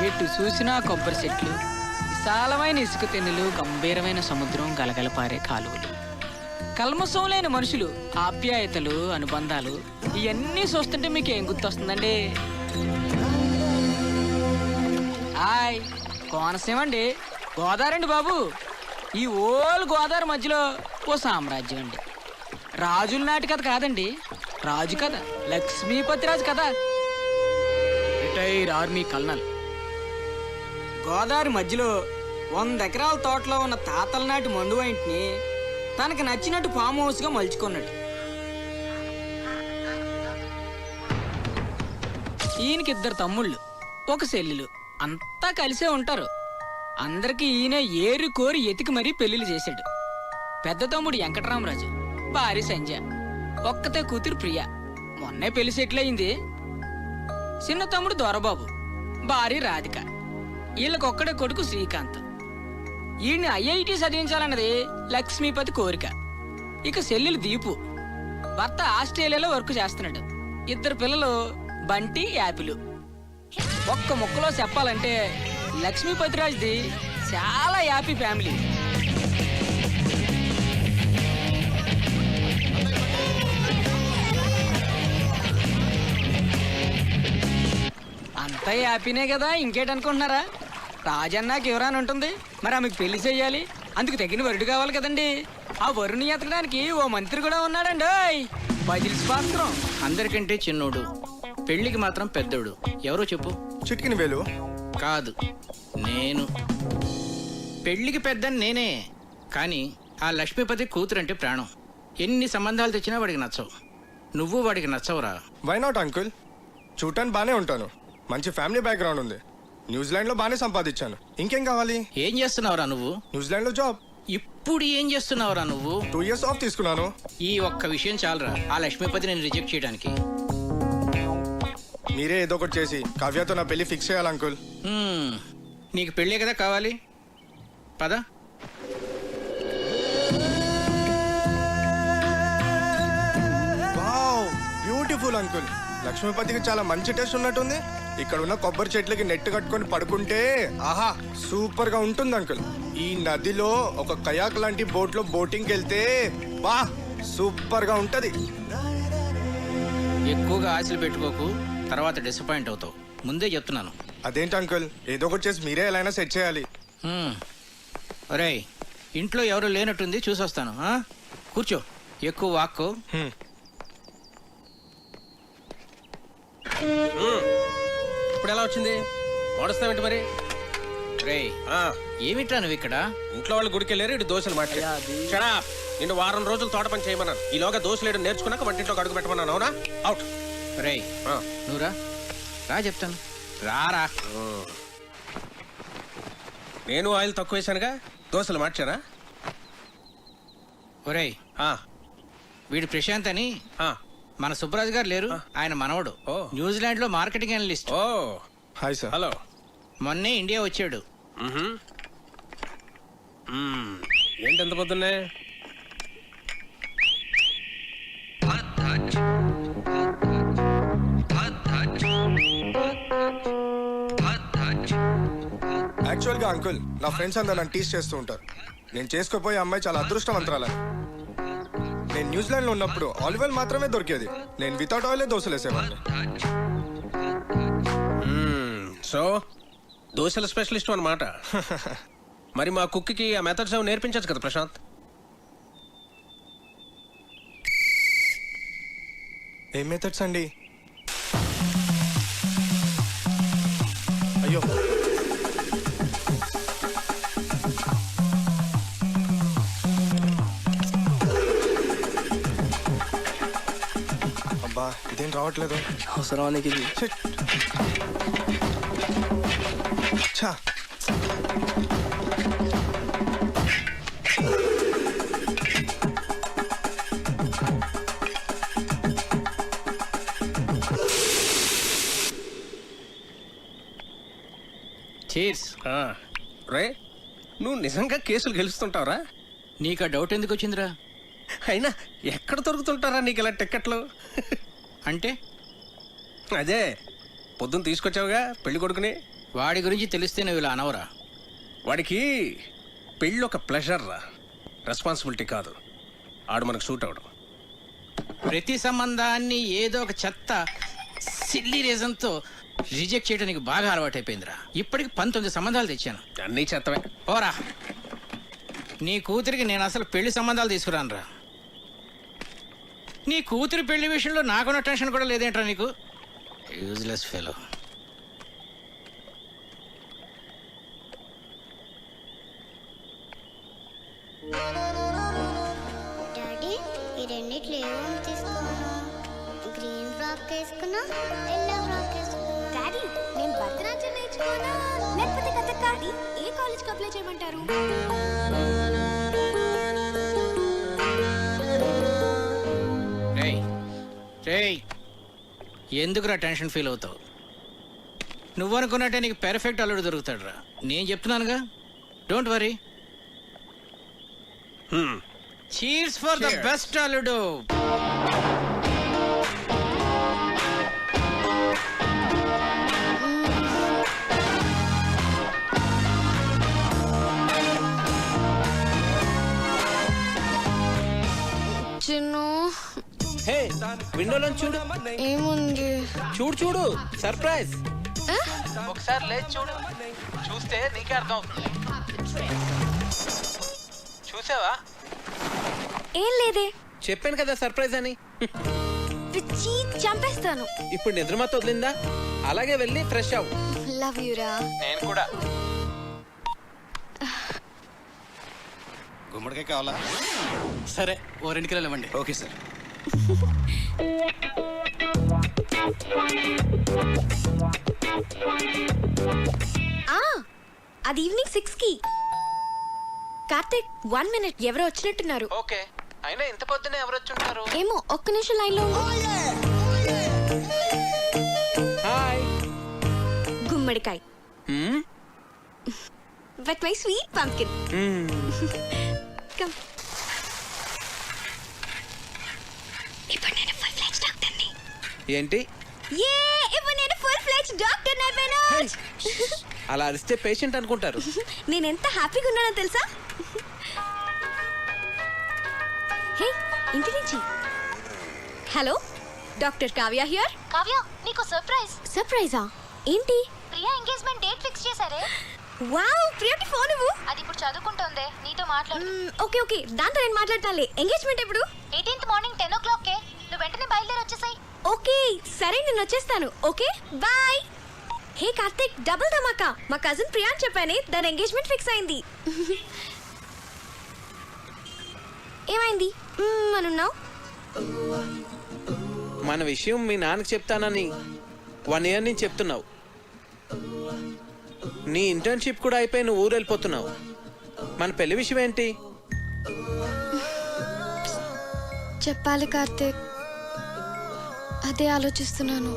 ఎటు చూసినా కొబ్బరి చెట్లు, విశాలమైన ఇసుక తెన్నులు, గంభీరమైన సముద్రం, గలగల పారే కాలువలు, కల్మషం లేని మనుషులు, ఆప్యాయతలు, అనుబంధాలు, ఇవన్నీ చూస్తుంటే మీకు ఏం గుర్తొస్తుందండి? హాయ్, కోనసీమ అండి, గోదావరి అండి బాబు. ఈ ఓల్ గోదావరి మధ్యలో ఓ సామ్రాజ్యం అండి. రాజుల నాటి కథ కాదండి, రాజు కథ, లక్ష్మీపతి రాజు కథ. Retire army colonel. గోదావరి మధ్యలో 100 ఎకరాల తోటలో ఉన్న తాతల నాటి మండు వైంట్ని తనకి నచ్చినట్టు ఫామ్ హౌస్గా మలుచుకున్నాడు. ఈయనకి 2 తమ్ముళ్ళు, 1 చెల్లెలు, అంతా కలిసే ఉంటారు. అందరికీ ఈయన ఏరు కోరి ఎతికి మరీ పెళ్లిళ్ళు చేశాడు. పెద్ద తమ్ముడు వెంకటరామరాజు, భార్య సంజ, ఒక్కతే కూతురు ప్రియ, మొన్నే పెళ్లి సెటిల్ అయింది. చిన్న తమ్ముడు దొరబాబు, భార్య రాధిక, వీళ్ళకొక్కడే కొడుకు శ్రీకాంత్. ఈయన్ని ఐఐటి చదివించాలన్నది లక్ష్మీపతి కోరిక. ఇక చెల్లెలు దీపు, భర్త ఆస్ట్రేలియాలో వర్క్ చేస్తున్నాడు. 2 పిల్లలు బంటి, యాపిల్. ఒక్క ముక్కలో చెప్పాలంటే లక్ష్మీపతిరాజ్ది చాలా హ్యాపీ ఫ్యామిలీ. అంతా హ్యాపీనే కదా, ఇంకేటనుకుంటున్నారా? రాజన్నాకి ఎవరాని ఉంటుంది, మరి ఆమెకు పెళ్లి చెయ్యాలి, అందుకు తగిన వరుడు కావాలి కదండి. ఆ వరుని ఎతకడానికి ఓ మంత్రి కూడా ఉన్నాడండి. బదిలి శాస్త్రం. అందరికంటే చిన్నోడు, పెళ్లికి మాత్రం పెద్దోడు. ఎవరో చెప్పు. చిట్కిన వేలు కాదు, నేను. పెళ్లికి పెద్దని నేనే, కానీ ఆ లక్ష్మీపతి కూతురంటే ప్రాణం. ఎన్ని సంబంధాలు తెచ్చినా వాడికి నచ్చవు. నువ్వు వాడికి నచ్చవురా. Why not uncle? చూడటానికి బానే ఉంటాను, మంచి ఫ్యామిలీ బ్యాక్గ్రౌండ్ ఉంది, న్యూజిలాండ్ లో బానే సంపాదించాను. ఇంకేం కావాలి? ఏం చేస్తున్నావురా నువ్వు? న్యూజిలాండ్ లో జాబ్. ఇప్పుడు ఏం చేస్తున్నావురా నువ్వు? 2 years ఆఫ్ తీసుకున్నాను. ఈ ఒక్క విషయం చాలరా ఆ లక్ష్మీపతి నేను రిజెక్ట్ చేయడానికి. మీరే ఏదో ఒకటి చేసి కావ్యతో నా పెళ్లి ఫిక్స్ చేయాలి అంకుల్. నీకు పెళ్ళే కదా కావాలి, పద. Wow, beautiful uncle. లక్ష్మీపతికి చాలా మంచి టేస్ట్ ఉన్నట్టుంది. ఇక్కడ ఉన్న కొబ్బరి చెట్లకి నెట్ కట్టుకొని పడుకుంటే ఆహా సూపర్ గా ఉంటుంది అంకుల్. ఈ నదిలో ఒక కయాక్ లాంటి బోట్ లో బోటింగ్కి వెళ్తే బా సూపర్ గా ఉంటది. ఎక్కువగా ఆశలు పెట్టుకోకు, తర్వాత డిసప్పాయింట్ అవుతావు. ముందే చెప్తున్నాను. అదేంటి అంకుల్, ఏదో ఒకటి చేసి మీరే ఎలా అయినా సెట్ చేయాలి. ఒరేయ్, ఇంట్లో ఎవరు లేనట్టుంది, చూసొస్తాను. కూర్చో, ఎక్కువ వాక్కు. ఇప్పుడు ఎలా వచ్చింది? ఓడుస్తావేంటి మరి? రేయ్, ఏమిట్రా నువ్వు ఇక్కడ? ఇంట్లో వాళ్ళు గుడికి వెళ్ళారు, ఇటు దోశలు మాట్లాడా. నిన్ను వారం రోజులు తోట పని చేయమన్నాను. ఈలోగా దోశలు వేయడం నేర్చుకున్నాక వంటింట్లో అడుగు పెట్టమన్నాను. అవునా? అవుట్. రేయ్, నువ్వురా, రా చెప్తాను. రారా. నేను ఆయిల్ తక్కువ వేసానుగా, దోశలు మార్చానా? ఒరేయ్, వీడు ప్రశాంత్ అని మన సుబ్బరాజు గారు లేరు, ఆయన మనవడు. న్యూజిలాండ్ లో మార్కెటింగ్ అనలిస్ట్. ఓ హాయ్ సార్. హలో. మొన్నే ఇండియా వచ్చాడు. ఏంటి ఎంత పొద్దున్నే? యాక్చువల్ గా అంకుల్, నా ఫ్రెండ్స్ అందరూ నన్ను టీస్ చేస్తూ ఉంటారు. నేను చేసుకోపోయే అమ్మాయి చాలా అదృష్టవంతరాలని. నేను న్యూజిలాండ్ లో ఉన్నప్పుడు ఆలివ్ ఆయిల్ మాత్రమే దొరికేది. నేను వితౌట్ ఆయిలే దోశలు వేసేవాడిని. సో దోశల స్పెషలిస్ట్ అన్నమాట. మరి మా కుక్కి ఆ మెథడ్స్ ఏమో నేర్పించచ్చు కదా ప్రశాంత్? ఏం మెథడ్స్ అండి? అయ్యో, అబ్బా ఇదేం రావట్లేదు. అవసరానికి ఇది. ఛా, చీర్స్. రే, నువ్వు నిజంగా కేసులు గెలుస్తుంటావురా? నీకు ఆ డౌట్ ఎందుకు వచ్చిందిరా? అయినా ఎక్కడ దొరుకుతుంటారా నీకు ఇలా టిక్కెట్లు? అంటే అదే పొద్దున్న తీసుకొచ్చావుగా పెళ్లి కొడుకుని. వాడి గురించి తెలిస్తే నువ్వు ఇలా అనవరా? వాడికి పెళ్ళి ఒక ప్లెజర్ రా, రెస్పాన్సిబిలిటీ కాదు. ఆడు మనకు సూట్ అవడం. ప్రతి సంబంధాన్ని ఏదో ఒక చెత్త సిల్లీ రీజన్తో రిజెక్ట్ చేయడానికి బాగా అలవాటైపోయిందిరా. ఇప్పటికి 19 సంబంధాలు తెచ్చాను. అన్నీ చెత్తవే. పోరా, నీ కూతురికి నేను అసలు పెళ్లి సంబంధాలు తీసుకురానురా. నీ కూతురి పెళ్లి విషయంలో నాకున్న టెన్షన్ కూడా లేదేంట్రా నీకు? Useless fellow. డాడీ ఈ రెండిట్లో ఏమేమి తీసుకున్నా? గ్రీన్ ఫ్రాక్ వేసుకున్నా, ఎల్లో ఫ్రాక్ వేసుకున్నా. డాడీ నేను భరతనాట్యం నేర్చుకోనా లేకపోతే కథక్? ఏ కాలేజ్కి అప్లై చేయమంటారు? రేయ్ రేయ్, ఎందుకురా టెన్షన్ ఫీల్ అవుతావు? నువ్వు అనుకున్నట్టే నీకు పెర్ఫెక్ట్ అల్లుడు దొరుకుతాడు రా. నేను చెప్తున్నానుగా, don't worry. Cheers for the best అల్లుడు. చిన్ను హే, విండోలో చూడు. ఏముంది? చూడు చూడు, సర్ప్రైజ్. ఒకసారి లేచి చూడు, చూస్తే నీకే అర్థం అవుతుంది. చూసావా? ఏం లేదే. చెప్పాను కదా సర్ప్రైజ్ అని. పిచ్చి చంపేస్తాను. ఇప్పుడు నిద్రమత వదిలిందా? అలాగే వెళ్ళి ఫ్రెష్ అవ్వు. లవ్ యూరా. నేను కూడా. గుమ్మడికాయ కావాలా? సరే, ఓ 2 కిలోలు ఇవ్వండి. Okay sir. అది ఈవినింగ్ 6కి. కార్తిక్ 1 minute, ఎవరో వచ్చినట్టున్నారు. ఓకే, అయినా ఇంత పొద్దునే ఎవరు వచ్చి ఉంటారు? ఏమో, ఒక్క నిమిషం లైన్ లో ఉండు. హాయ్. గుమ్మడికాయ. But my sweet pumpkin. Come. ఇప్పుడు నేను ఫుల్ ఫ్లెడ్జ్ డాక్టర్ని. ఏంటి? ఇప్పుడు నేను ఫుల్ ఫ్లెడ్జ్ డాక్టర్ని అయిపోయాను. అలా అరిస్తే పేషెంట్ అనుకుంటారు. నేను ఎంత హ్యాపీగా ఉన్నానో తెలుసా? హే, ఇంటి నుంచి. Hello, doctor Kavya here. Kavya, నీకు సర్ప్రైజ్. సర్ప్రైజా? ఏంటి? ప్రియా ఎంగేజ్మెంట్ డేట్ ఫిక్స్ చేశారే. వావ్, ప్రియకి ఫోన్ ఇవ్వు. అది ఇప్పుడు చదువుకుంటోంది, నీతో మాట్లాడు. ఓకే ఓకే, దాంతో నేను మాట్లాడతానులే. ఎంగేజ్మెంట్ ఎప్పుడు? 18th morning 10 o'clock. నువ్వు వెంటనే బయలుదేరి వచ్చేసాయి. ఓకే సరే, నేను వచ్చేస్తాను. Okay bye. Hey Karthik, double ధమాకా. మా కజిన్ ప్రియా అని చెప్పానే, దాని ఎంగేజ్మెంట్ ఫిక్స్ అయింది. ఏమైంది అనున్నావు? మన విషయం మీ నాన్నకి చెప్తానని 1 year నుంచి చెప్తున్నావు. నీ ఇంటర్న్షిప్ కూడా అయిపోయి నువ్వు ఊరు వెళ్ళిపోతున్నావు. మన పెళ్లి విషయం ఏంటి? చెప్పాలి కార్తిక్, అదే ఆలోచిస్తున్నాను.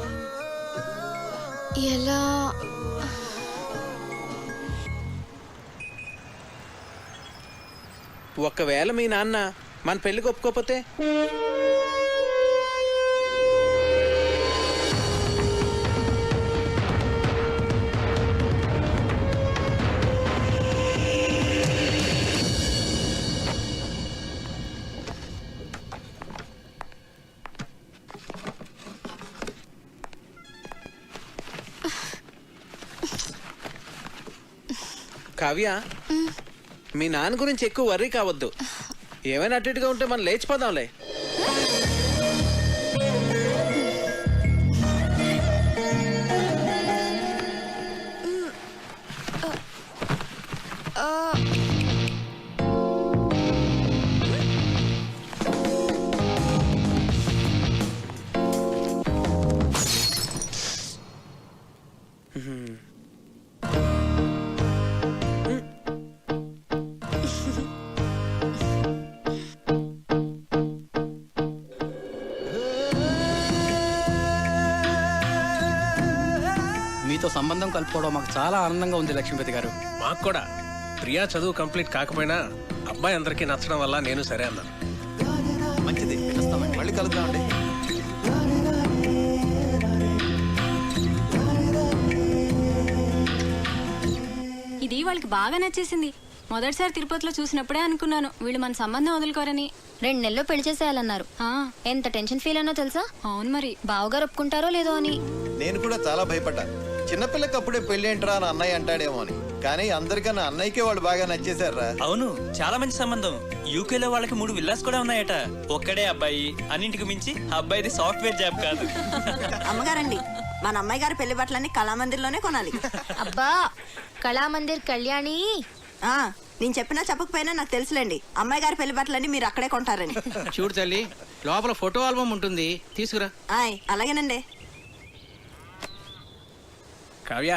ఎలా? ఒకవేళ మీ నాన్న మన పెళ్లికి ఒప్పుకోకపోతే? కావ్య, మీ నాన్న గురించి ఎక్కువ వర్రీ కావద్దు. ఏమైనా అటు ఇటుగా ఉంటే మనం లేచిపోదాంలే. మీతో సంబంధం కలుపుకోవడం మాకు చాలా ఆనందంగా ఉంది లక్ష్మీపతి గారు. మాకు కూడా. ప్రియా చదువు కంప్లీట్ కాకపోయినా అబ్బాయి అందరికీ నచ్చడం వల్ల నేను సరే అన్నాను. మంచిది, వస్తామండి. మళ్ళీ కలుద్దామండి. వాళ్ళకి బాగా నచ్చేసింది. మొదటిసారి తిరుపతిలో చూసినప్పుడే అనుకున్నాను వీళ్ళు మన సంబంధం వదులుకోరని. 2 నెలల్లో పెళ్లి చేసేయాలన్నారు. ఆ, ఎంత టెన్షన్ ఫీల్ అయినా తెలుసా? అవును మరి. బావగారు ఒప్పుకుంటారో లేదో అని. నేను కూడా చాలా భయపడ్డా. చిన్నపిల్లకి అప్పుడే పెళ్లి ఏంట్రా అని అన్నయ్య అంటాడేమో అని. కానీ అందరికన్నా అన్నయ్యకే వాళ్ళు బాగా నచ్చేశారా. అవును, చాలా మంచి సంబంధం. యూకేలో వాళ్ళకి 3 విల్లాస్ కూడా ఉన్నాయట. ఒక్కడే అబ్బాయి, అన్నింటికి మించి అబ్బాయిది సాఫ్ట్వేర్ జాబ్ కాదు. అమ్మగారండి, మన అమ్మాయి గారి పెళ్లి బట్టలన్నీ కళామందిర్లోనే కొనాలి. అబ్బా, కళామందిర్ కళ్యాణి. నేను చెప్పినా చెప్పకపోయినా నాకు తెలుసులేండి, అమ్మాయి గారి పెళ్లి బట్టలన్నీ మీరు అక్కడే కొంటారని. చూడు తల్లి, లోపల ఫోటో ఆల్బమ్ ఉంటుంది, తీసుకురా. అలాగేనండి. కావ్య,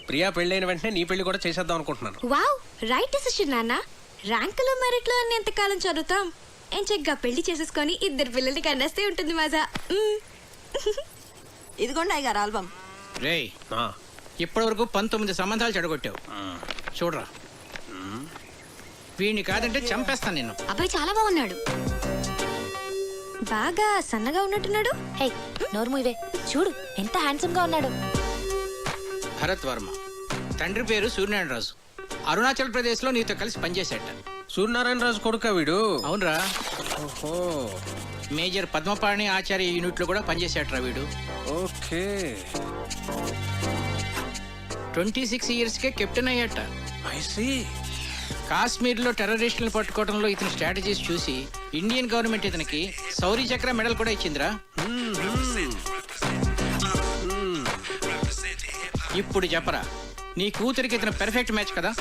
ప్రియా పెళ్ళైన వెంటనే నీ పెళ్లి కూడా చేసేద్దాం అనుకుంటున్నాను. వావ్, రైట్ డెసిషన్ నాన్న. ర్యాంకులు మెరిట్లో అని ఎంతకాలం చదువుతాం? ఏం చెగ్గా పెళ్లి చేసేసుకొని 2 పిల్లల్ని కన్నేస్తే ఉంటుంది మజా. ఇదిగోండి అయ్యగారు ఆల్బమ్. రేయ్, ఇప్పటి వరకు 19 సంబంధాలు చెడగొట్టావు. చూడరా, వీడిని కాదంటే చంపేస్తాను నేను. అబ్బాయి చాలా బాగున్నాడు. బాగా సన్నగా ఉన్నట్టున్నాడు. హే, నోరు మూయవే. చూడు ఎంత హ్యాండ్సమ్ గా ఉన్నాడు. భరత్ వర్మ, తండ్రి పేరు సూర్యనారాయణ రాజు. అరుణాచల్ ప్రదేశ్ లో నీతో కలిసి పనిచేశాట. సూర్యనారాయణ రాజు కొడుకా వీడు? అవునరా. ఓహో, మేజర్ పద్మపాణి ఆచార్య యూనిట్ లో కూడా పనిచేశాట వీడు. ఓకే. 26 years కే కెప్టెన్ అయ్యాట. I see. కాశ్మీర్ లో టెర్రరిస్టులను పట్టుకోవడంలో ఇతని స్ట్రాటజీస్ చూసి ఇండియన్ గవర్నమెంట్ ఇతనికి శౌర్య చక్ర మెడల్ కూడా ఇచ్చిందిరా. ఇప్పుడు చెప్పరా, నీ కూతురికి ఇతను పెర్ఫెక్ట్ మ్యాచ్ కదా?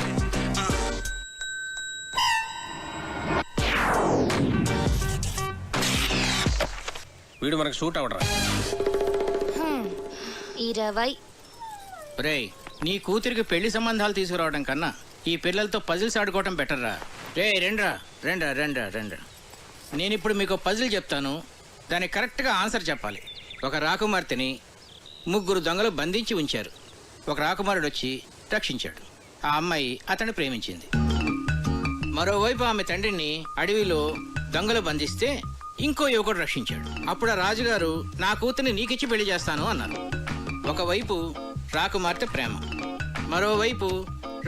వీడు మనకు సూట్ అవడరా. 20. రేయ్, నీ కూతురికి పెళ్లి సంబంధాలు తీసుకురావడం కన్నా ఈ పిల్లలతో పజిల్స్ ఆడుకోవడం బెటర్ రా. రే రెండ్రా రెండ్రా రెండ్రా రెండ్రా. నేను ఇప్పుడు మీకు పజిల్ చెప్తాను, దానికి కరెక్ట్గా ఆన్సర్ చెప్పాలి. ఒక రాకుమార్తెని 3 దొంగలు బంధించి ఉంచారు. ఒక రాకుమారుడు వచ్చి రక్షించాడు. ఆ అమ్మాయి అతన్ని ప్రేమించింది. మరోవైపు ఆమె తండ్రిని అడవిలో దొంగలు బంధిస్తే ఇంకో యువకుడు రక్షించాడు. అప్పుడు ఆ రాజుగారు నా కూతుర్ని నీకిచ్చి పెళ్లి చేస్తాను అన్నారు. ఒకవైపు రాకుమార్తె ప్రేమ, మరోవైపు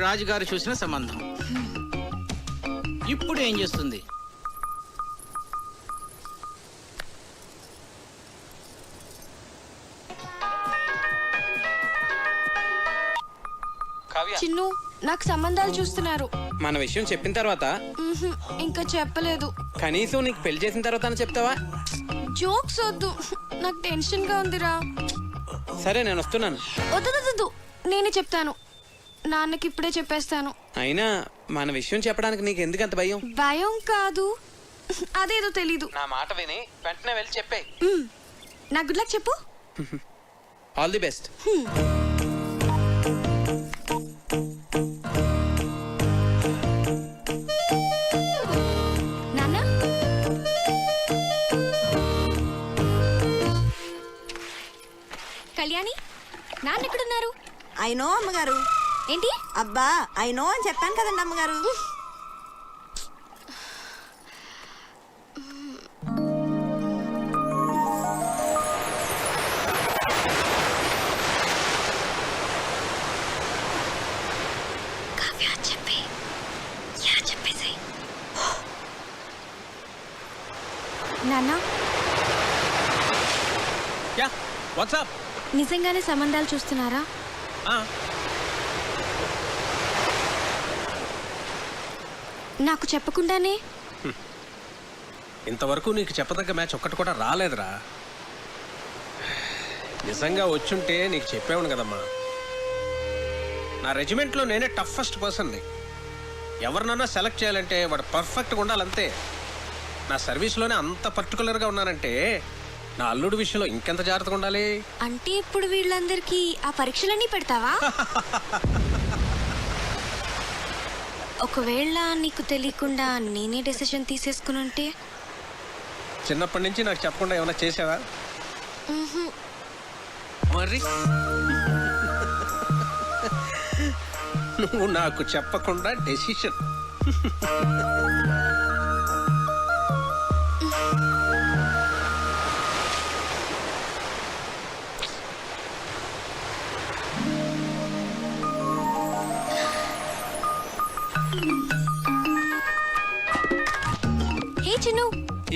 రాజుగారు చూసిన సంబంధం. ఇప్పుడు ఏం చేస్తుంది? చిన్ను, నాకు సంబంధాలు చూస్తున్నారు. మన విషయం చెప్పిన తర్వాత ఇంకా చెప్పలేదు. కనీసం నీకు పెళ్లి చేసిన తర్వాత చెప్తావా? జోక్స్ వద్దు, నాకు టెన్షన్ గా ఉందిరా. సరే, నేను వస్తున్నాను. వద్దు, నేనే చెప్తాను. నాన్నకి ఇప్పుడే చెప్పేస్తాను. అయినా మన విషయం చెప్పడానికి నీకు ఎందుకు అంత భయం? భయం కాదు, అదేదో తెలీదు. నా మాట విని వెంటనే వెళ్ళి చెప్పే. నా గుడ్ లక్ చెప్పు. All the best. నాన్న, కళ్యాణి, నాన్న ఎక్కడున్నారు? అయినో అమ్మగారు. ఏంటి? అబ్బా, అయినో అని చెప్పాను కదండి అమ్మగారు. నాన్న, యా, వాట్సాప్. నిజంగానే సంబంధాలు చూస్తున్నారా? నాకు చెప్పకుండానే? ఇంతవరకు నీకు చెప్పదగ్గ మ్యాచ్ ఒక్కటి కూడా రాలేదురా. నిజంగా వచ్చుంటే నీకు చెప్పేవాడు కదమ్మా. నా రెజిమెంట్లో నేనే టఫెస్ట్ పర్సన్ని. ఎవరినన్నా సెలెక్ట్ చేయాలంటే వాడు పర్ఫెక్ట్గా ఉండాలంతే. నా సర్వీస్లోనే అంత పర్టికులర్గా ఉన్నానంటే నా అల్లుడి విషయంలో ఇంకెంత జాగ్రత్తగా ఉండాలి. అంటే ఇప్పుడు వీళ్ళందరికీ ఆ పరీక్షలన్నీ పెడతావా? ఒకవేళ నీకు తెలియకుండా నేనే డెసిషన్ తీసేసుకుని ఉంటే? చిన్నప్పటి నుంచి నాకు చెప్పకుండా ఏమైనా చేసావా? మరి నువ్వు నాకు చెప్పకుండా డెసిషన్. చిన్ను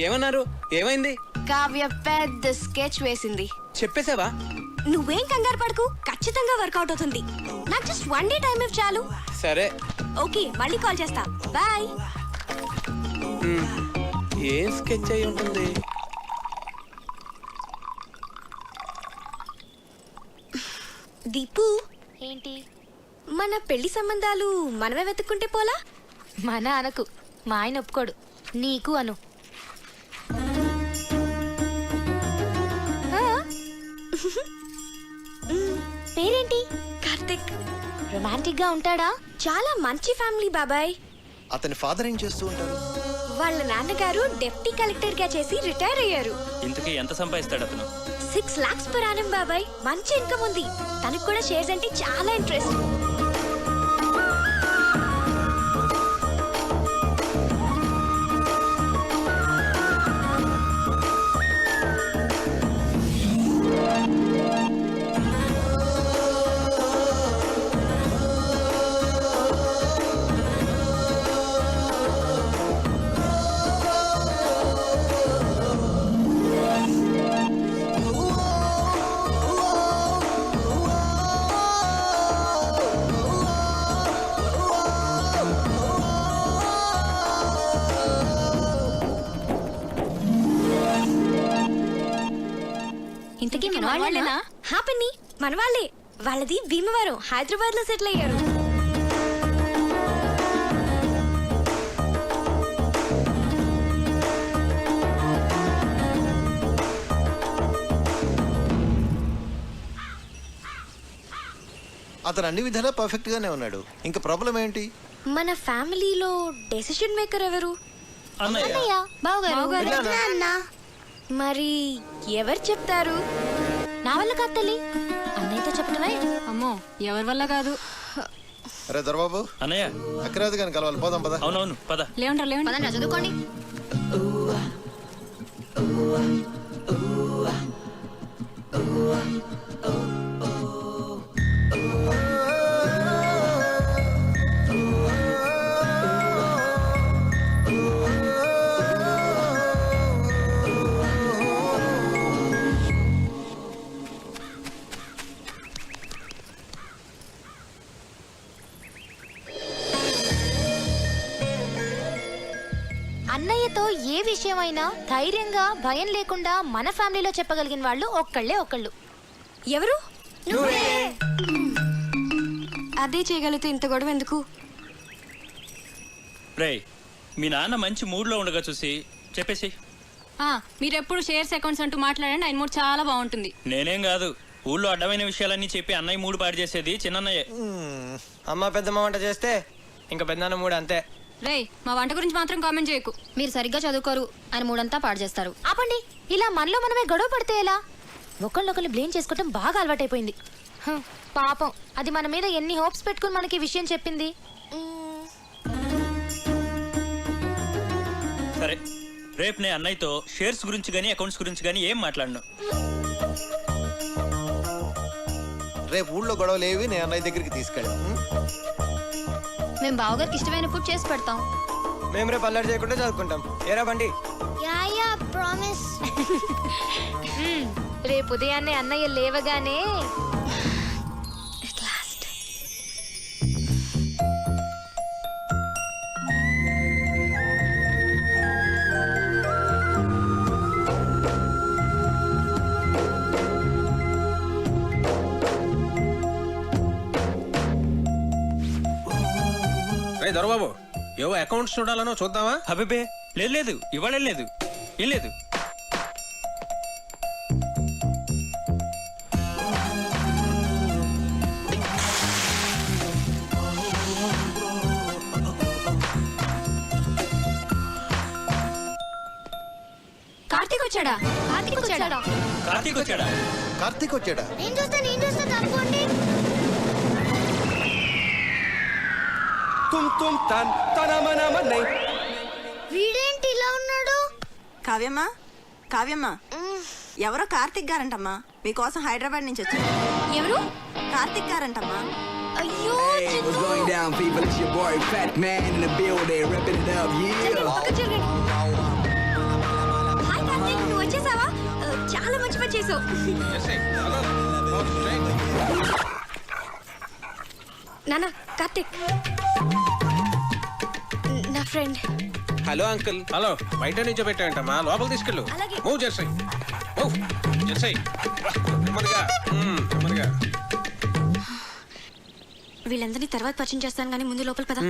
ఏమన్నారు? ఏమైంది? కావ్య పెద్ద స్కెచ్ వేసింది. చెప్పేసావా? నువ్వేం కంగారు పడకు, ఖచ్చితంగా వర్కౌట్ అవుతుంది. నాకు జస్ట్ 1 డే టైం ఇవ్వు చాలు. సరే. ఓకే, మళ్ళీ కాల్ చేస్తా. బాయ్. ఏం స్కెచ్ అయి ఉంటుంది? దీపు, ఏంటి? మన పెళ్లి సంబంధాలు మనమే వెతుక్కుంటే పోలా? మన అనకు, మా ఆయన ఒప్పుకోడు. నీకు అను. పేరేంటి? కార్తిక్. రొమాంటిక్ గా ఉంటాడా? చాలా మంచి ఫ్యామిలీ బాబాయ్. అతని ఫాదర్ ఏం చేస్తూ ఉంటారు? వాళ్ళ నాన్నగారు డెప్యూటీ కలెక్టర్ గా చేసి రిటైర్ అయ్యారు. ఇంతకీ ఎంత సంపాదిస్తాడు అతను? 6 lakhs per annum బాబాయ్. మంచి ఇన్కమ్ ఉంది. తనకు కూడా షేర్స్ అంటే చాలా ఇంట్రెస్ట్. ఇంతకీ మన వాళ్ళేనా? హ్యాపీని మన వాళ్ళే. వాళ్ళది భీమవరం, హైదరాబాద్ లో సెటిల్ అయ్యారు. అతను అన్ని విధాలా పర్ఫెక్ట్ గానే ఉన్నాడు. ఇంకా ప్రాబ్లం ఏంటి? మన ఫ్యామిలీలో డెసిషన్ మేకర్ ఎవరు? అన్నయ్య. అన్నా, మరి ఎవరు చెప్తారు? నా వల్ల కాదు తల్లి, అన్నయ్యతో చెప్పటమే. అమ్మో, ఎవరి వల్ల కాదు. అరే దొరబాబు, అన్నయ్య. అక్కరాదు కానీ కలవాలి. పోదాం పద. అవునవును, పద. లేవంటారు లేవండి. పదండి, చదువుకోండి. అన్నయ్యతో ఏ విషయమైనా ధైర్యంగా భయం లేకుండా మన ఫ్యామిలీలో చెప్పగలిగిన వాళ్ళు ఒక్కళ్ళు. ఎవరు? అదే చేయగలిగితే ఇంత గొడవ ఎందుకు? రేయ్, మీ నాన్న మంచి మూడ్లో ఉండగా చూసి చెప్పేసి. మీరెప్పుడు షేర్స్ అకౌంట్స్ అంటూ మాట్లాడండి, ఆయన మూడు చాలా బాగుంటుంది. నేనేం కాదు, ఊళ్ళో అడ్డమైన విషయాలన్నీ చెప్పి అన్నయ్య మూడు పాడు చేసేది చిన్నయ్యే. అమ్మ పెద్దమ్మ వంట చేస్తే ఇంకా పెద్దనాన్న మూడు అంతే. రేయ్, మా వంట గురించి మాత్రం కామెంట్ చేయకు. మీరు సరిగ్గా చదువుకోరు, ఆయన మూడంతా పాడు చేస్తారు. ఆపండి, ఇలా మనలో మనమే గొడవ పడితే ఎలా? ఒకళ్ళొకళ్ళు బ్లేమ్ చేసుకోవటం బాగా అలవాటైపోయింది. పాపం, అది మన మీద ఎన్ని హోప్స్ పెట్టుకుని మనకి విషయం చెప్పింది. సరే, రేపు నేను అన్నయ్యతో షేర్స్ గురించి కానీ అకౌంట్స్ గురించి కానీ ఏం మాట్లాడను. రేపు ఊళ్ళో గొడవలు ఏవి నేను అన్నయ్య దగ్గరికి తీసుకెళ్ళాం. మేము బావగారికి ఇష్టమైన ఫుడ్ చేసి పెడతాం. మేము రేపు అల్లరి చేయకుండా చదువుకుంటాం. ఏరా బండి? ప్రామిస్. రేపు ఉదయాన్నే అన్నయ్య లేవగానే దొరబాబు, ఏవో అకౌంట్స్ చూడాలనో చూద్దామా? అబ్బే, లేదు లేదు, ఇవాళ లేదు, ఏం లేదు. కార్తీక్ వచ్చాడా? కార్తీక్ వచ్చాడా? కార్తీక్ వచ్చాడా? నేను చూస్తా తప్పండి. వీడేంటి ఇలా ఉన్నాడు? కావ్యమ్మా, ఎవరో కార్తిక్ గారంటమ్మా, మీకోసం హైదరాబాద్ నుంచి వచ్చారు. ఎవరు? కార్తిక్ గారంటమ్మా. అయ్యో, What's going down, people? It's your boy Fat Man in the building, ripping it up, yeah. పక్కకు జరగండి. చేసావు. నాన్న, కార్తిక్ నా ఫ్రెండ్. Hello uncle. హలో, బయట నుంచో పెట్టాయంటమ్మా, లోపల తీసుకెళ్ళు. అలాగే. మూవ్ చేసాయి, మూవ్ చేసాయి. నెమ్మదిగా నెమ్మదిగా. వీళ్ళందరినీ తర్వాత పరిచయం చేస్తాను కానీ ముందు లోపల పద.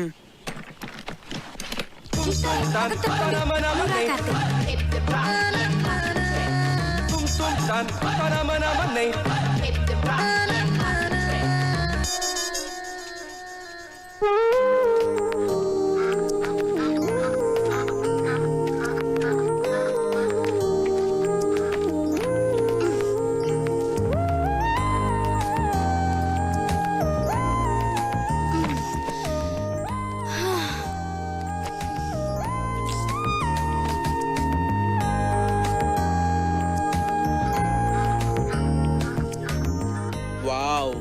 Wow,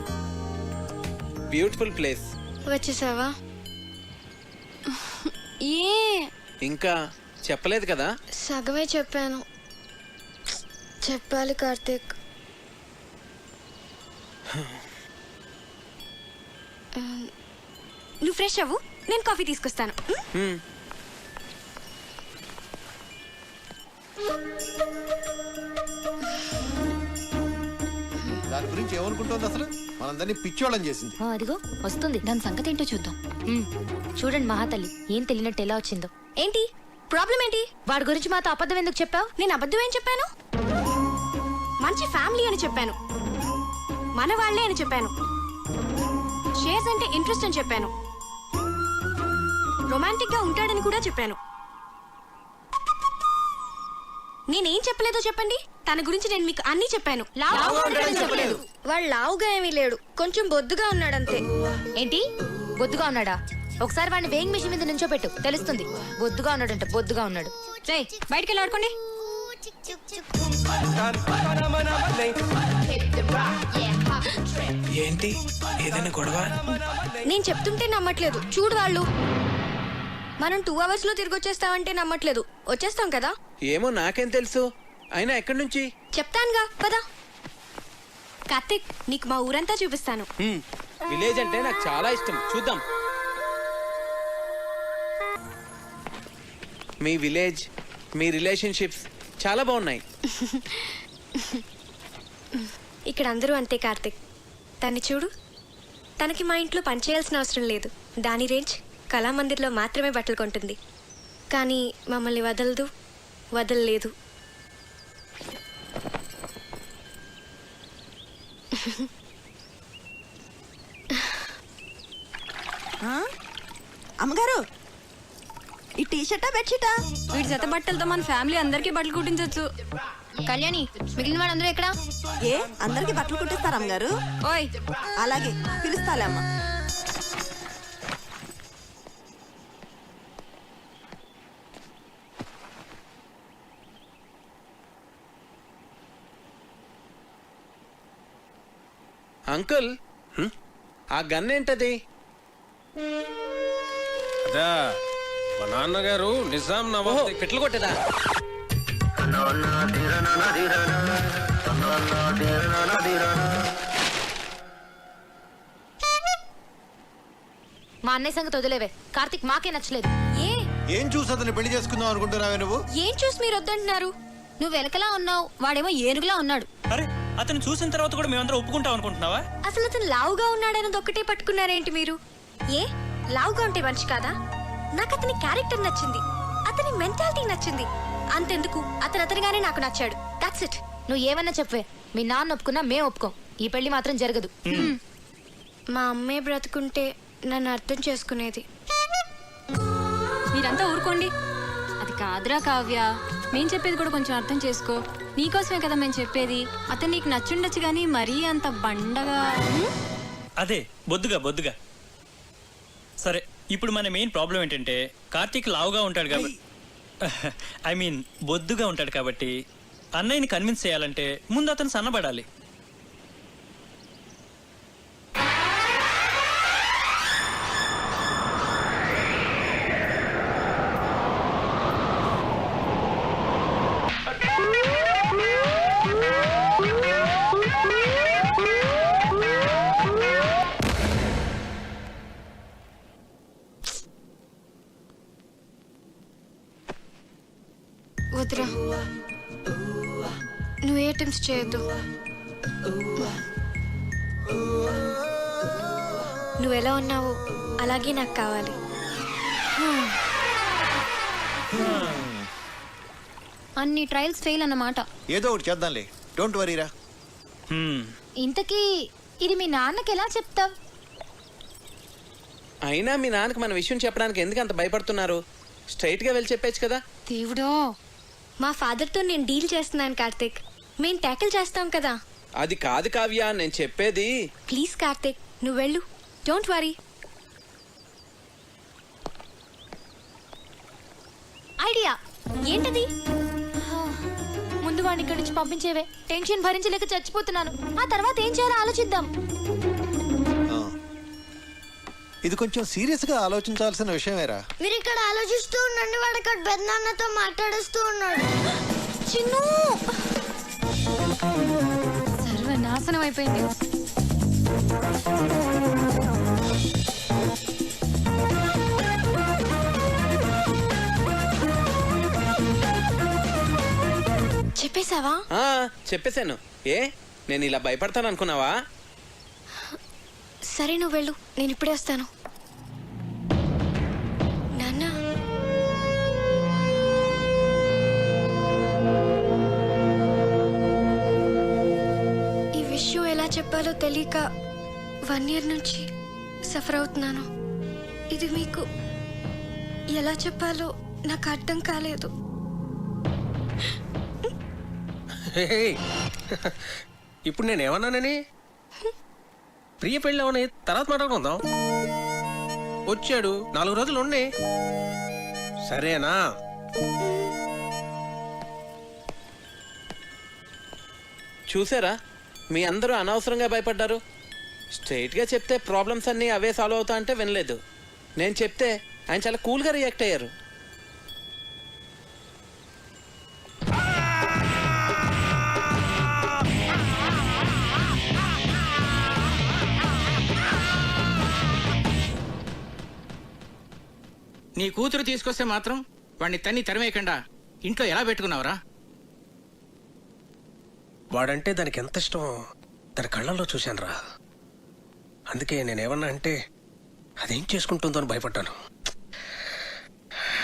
beautiful place. వచ్చేసావా? ఏ ఇంకా చెప్పలేదు కదా? సగమే చెప్పాను. చెప్పాలి కార్తీక్. నువ్వు ఫ్రెష్ అవ్వు, నేను కాఫీ తీసుకొస్తాను. హ్మ్. దాని గురించి ఏమనుకుంటుంది అసలు? మనందరినీ పిచ్చోళ్ళని చేసింది. అదిగో వస్తుంది, దాని సంగతి ఏంటో చూద్దాం. చూడండి మహాతల్లి, ఏం తెలియనట్టు ఎలా వచ్చిందో. ఏంటి ప్రాబ్లం ఏంటి? వాడి గురించి మాతో అబద్ధం ఎందుకు చెప్పావు? నేను అబద్ధం ఏం చెప్పాను? మంచి ఫ్యామిలీ అని చెప్పాను, మన వాళ్ళే అని చెప్పాను, షేర్స్ అంటే ఇంట్రెస్ట్ అని చెప్పాను, రొమాంటిక్ గా ఉంటాడని కూడా చెప్పాను. నేనేం చెప్పలేదో చెప్పండి. తన గురించి నేను మీకు అన్ని చెప్పాను. చెప్పలేదు. వాడు లావుగా ఏమీ లేడు, కొంచెం బొద్దుగా ఉన్నాడంతే. ఏంటి బొద్దుగా ఉన్నాడా? ఒకసారి వాడిని వేయింగ్ మిషన్ మీద నుంచో పెట్టు, తెలుస్తుంది. బొద్దుగా ఉన్నాడంట, బొద్దుగా ఉన్నాడు. బయటికి వెళ్ళి ఆడుకోండి. ఏంటి ఏదైనా గొడవ? నేను చెప్తుంటే నమ్మట్లేదు. చూడు వాళ్ళు. మనం 2 hours లో తిరిగి వచ్చేస్తామంటే నమ్మట్లేదు. వచ్చేస్తాం కదా? ఏమో నాకేం తెలుసు. అయినా ఎక్కడి నుంచి? చెప్తానుగా, పద. కార్తిక్, నీకు మా ఊరంతా చూపిస్తాను. విలేజ్ అంటే నాకు చాలా ఇష్టం, చూద్దాం. మీ విలేజ్, మీ రిలేషన్షిప్స్ చాలా బాగున్నాయి. ఇక్కడ అందరూ అంతే కార్తిక్. తన్ని చూడు, తనకి మా ఇంట్లో పనిచేయాల్సిన అవసరం లేదు. దాని రేంజ్ కళామందిర్లో మాత్రమే బట్టలు కొంటుంది, కానీ మమ్మల్ని వదలదు, వదలలేదు. అమ్మగారు, ఈ టీషర్టా బెడ్షీటా? వీడి జత బట్టలతో మన ఫ్యామిలీ అందరికీ బట్టలు కుట్టించవచ్చు. కళ్యాణి, మిగిలిన వాళ్ళందరూ ఎక్కడా? ఏ, అందరికి బట్టలు కుట్టిస్తారా అమ్మగారు? ఓయ్, అలాగే, పిలుస్తాలే అమ్మ. అంకుల్, ఆ గన్ ఏంటది? అదా మా నాన్నగారు నిజాం ఓహో, నవాబ్ పెట్లు కొట్టేదా? మా అన్నయ్య సంగతి వదిలేవే. కార్తిక్ మాకే నచ్చలేదు. ఏం చూసి అతన్ని పెళ్లి చేసుకుందాం అనుకుంటున్నావే నువ్వు? ఏం చూసి మీరు వద్దంటున్నారు? నువ్వు వెనకలా ఉన్నావు, వాడేమో ఏనుగులా ఉన్నాడు. అరే, అతను చూసిన తర్వాత కూడా మేమందరం ఒప్పుకుంటాం అనుకుంటున్నావా? అసలు అతను లావుగా ఉన్నాడన్నది ఒక్కటే పట్టుకున్నారేంటి మీరు? ఏ, లావుగా ఉంటే మనిషి కాదా? నాకు అతని క్యారెక్టర్ నచ్చింది, అతని మెంటాలిటీ నచ్చింది. అంతెందుకు, అతనిగానే నాకు నచ్చాడు. That's it. నువ్వు ఏమన్నా చెప్పే, మీ నాన్న ఒప్పుకున్నా మేం ఒప్పుకోం. ఈ పెళ్లి మాత్రం జరగదు. మా అమ్మే బ్రతుకుంటే నన్ను అర్థం చేసుకునేది. మీరంతా ఊరుకోండి. అది కాదురా కావ్య, మేం చెప్పేది కూడా కొంచెం అర్థం చేసుకో. నీకోసమే కదా మేము చెప్పేది. అతను నీకు నచ్చుండొచ్చు కానీ మరీ అంత బండగా. అదే బొద్దుగా. సరే, ఇప్పుడు మన మెయిన్ ప్రాబ్లం ఏంటంటే కార్తీక్ లావుగా ఉంటాడు కాబట్టి, ఐ మీన్ బొద్దుగా ఉంటాడు కాబట్టి అన్నయ్యని కన్విన్స్ చేయాలంటే ముందు అతను సన్నబడాలి. వద్దురా, నువ్వు ఏ అటెంప్ట్స్ చేయొద్దు. నువ్వు ఎలా ఉన్నావో అలాగే నాకు కావాలి. అన్ని ట్రయల్స్ ఫెయిల్ అన్నమాట. ఏదో ఒకటి చేద్దాంలే, డోంట్ వరీరా. ఇంతకీ ఇది మీ నాన్నకి ఎలా చెప్తావ్? అయినా మీ నాన్నకి మన విషయం చెప్పడానికి ఎందుకు అంత భయపడుతున్నారు? స్ట్రైట్ గా వెళ్ళి చెప్పేచ్చు కదా. దేవుడో, మా ఫాదర్తో నేను డీల్ చేస్తున్నాను కార్తిక్. మేము ట్యాకిల్ చేస్తాం కదా. అది కాదు కావ్య, నేను చెప్పేది. ప్లీజ్ కార్తిక్, నువ్వు వెళ్ళు, డోంట్ వరీ. ఐడియా ఏంటది? ముందు వాడిని ఇక్కడి నుంచి పంపించేవే. టెన్షన్ భరించలేక చచ్చిపోతున్నాను. ఆ తర్వాత ఏం చేయాలో ఆలోచిద్దాం. ఇది కొంచెం సీరియస్ గా ఆలోచించాల్సిన విషయమేరా. మీరు ఇక్కడ ఆలోచిస్తూ ఉండండి, వాడు అక్కడ పెద్దనాన్నతో మాట్లాడుస్తూ ఉన్నాడు. చిన్ను సర్వనాశనం అయిపోయింది. చెప్పేశావా? చెప్పేశాను. ఏ నేను ఇలా భయపడతాను అనుకున్నావా? సరే నువ్వు వెళ్ళు, నేను ఇప్పుడే వస్తాను. నాన్న, ఈ విషయం ఎలా చెప్పాలో తెలియక 1 year నుంచి సఫర్ అవుతున్నాను. ఇది మీకు ఎలా చెప్పాలో నాకు అర్థం కాలేదు. ఇప్పుడు నేను ఏమన్నానని? ప్రియ పెళ్ళి అవని తర్వాత మాట్లాడుకుందాం. వచ్చాడు, 4 రోజులు ఉండి, సరేనా? చూసారా, మీ అందరూ అనవసరంగా భయపడ్డారు. స్ట్రైట్ గా చెప్తే ప్రాబ్లమ్స్ అన్నీ అవే సాల్వ్ అవుతా అంటే వినలేదు. నేను చెప్తే ఆయన చాలా కూల్గా రియాక్ట్ అయ్యారు. నీ కూతురు తీసుకొస్తే మాత్రం వాడిని తన్ని తరిమేయకుండా ఇంట్లో ఎలా పెట్టుకున్నావురా? వాడంటే దానికి ఎంత ఇష్టమో దాని కళ్ళల్లో చూశానురా. అందుకే నేనేమన్నా అంటే అదేం చేసుకుంటుందో అని భయపడ్డాను.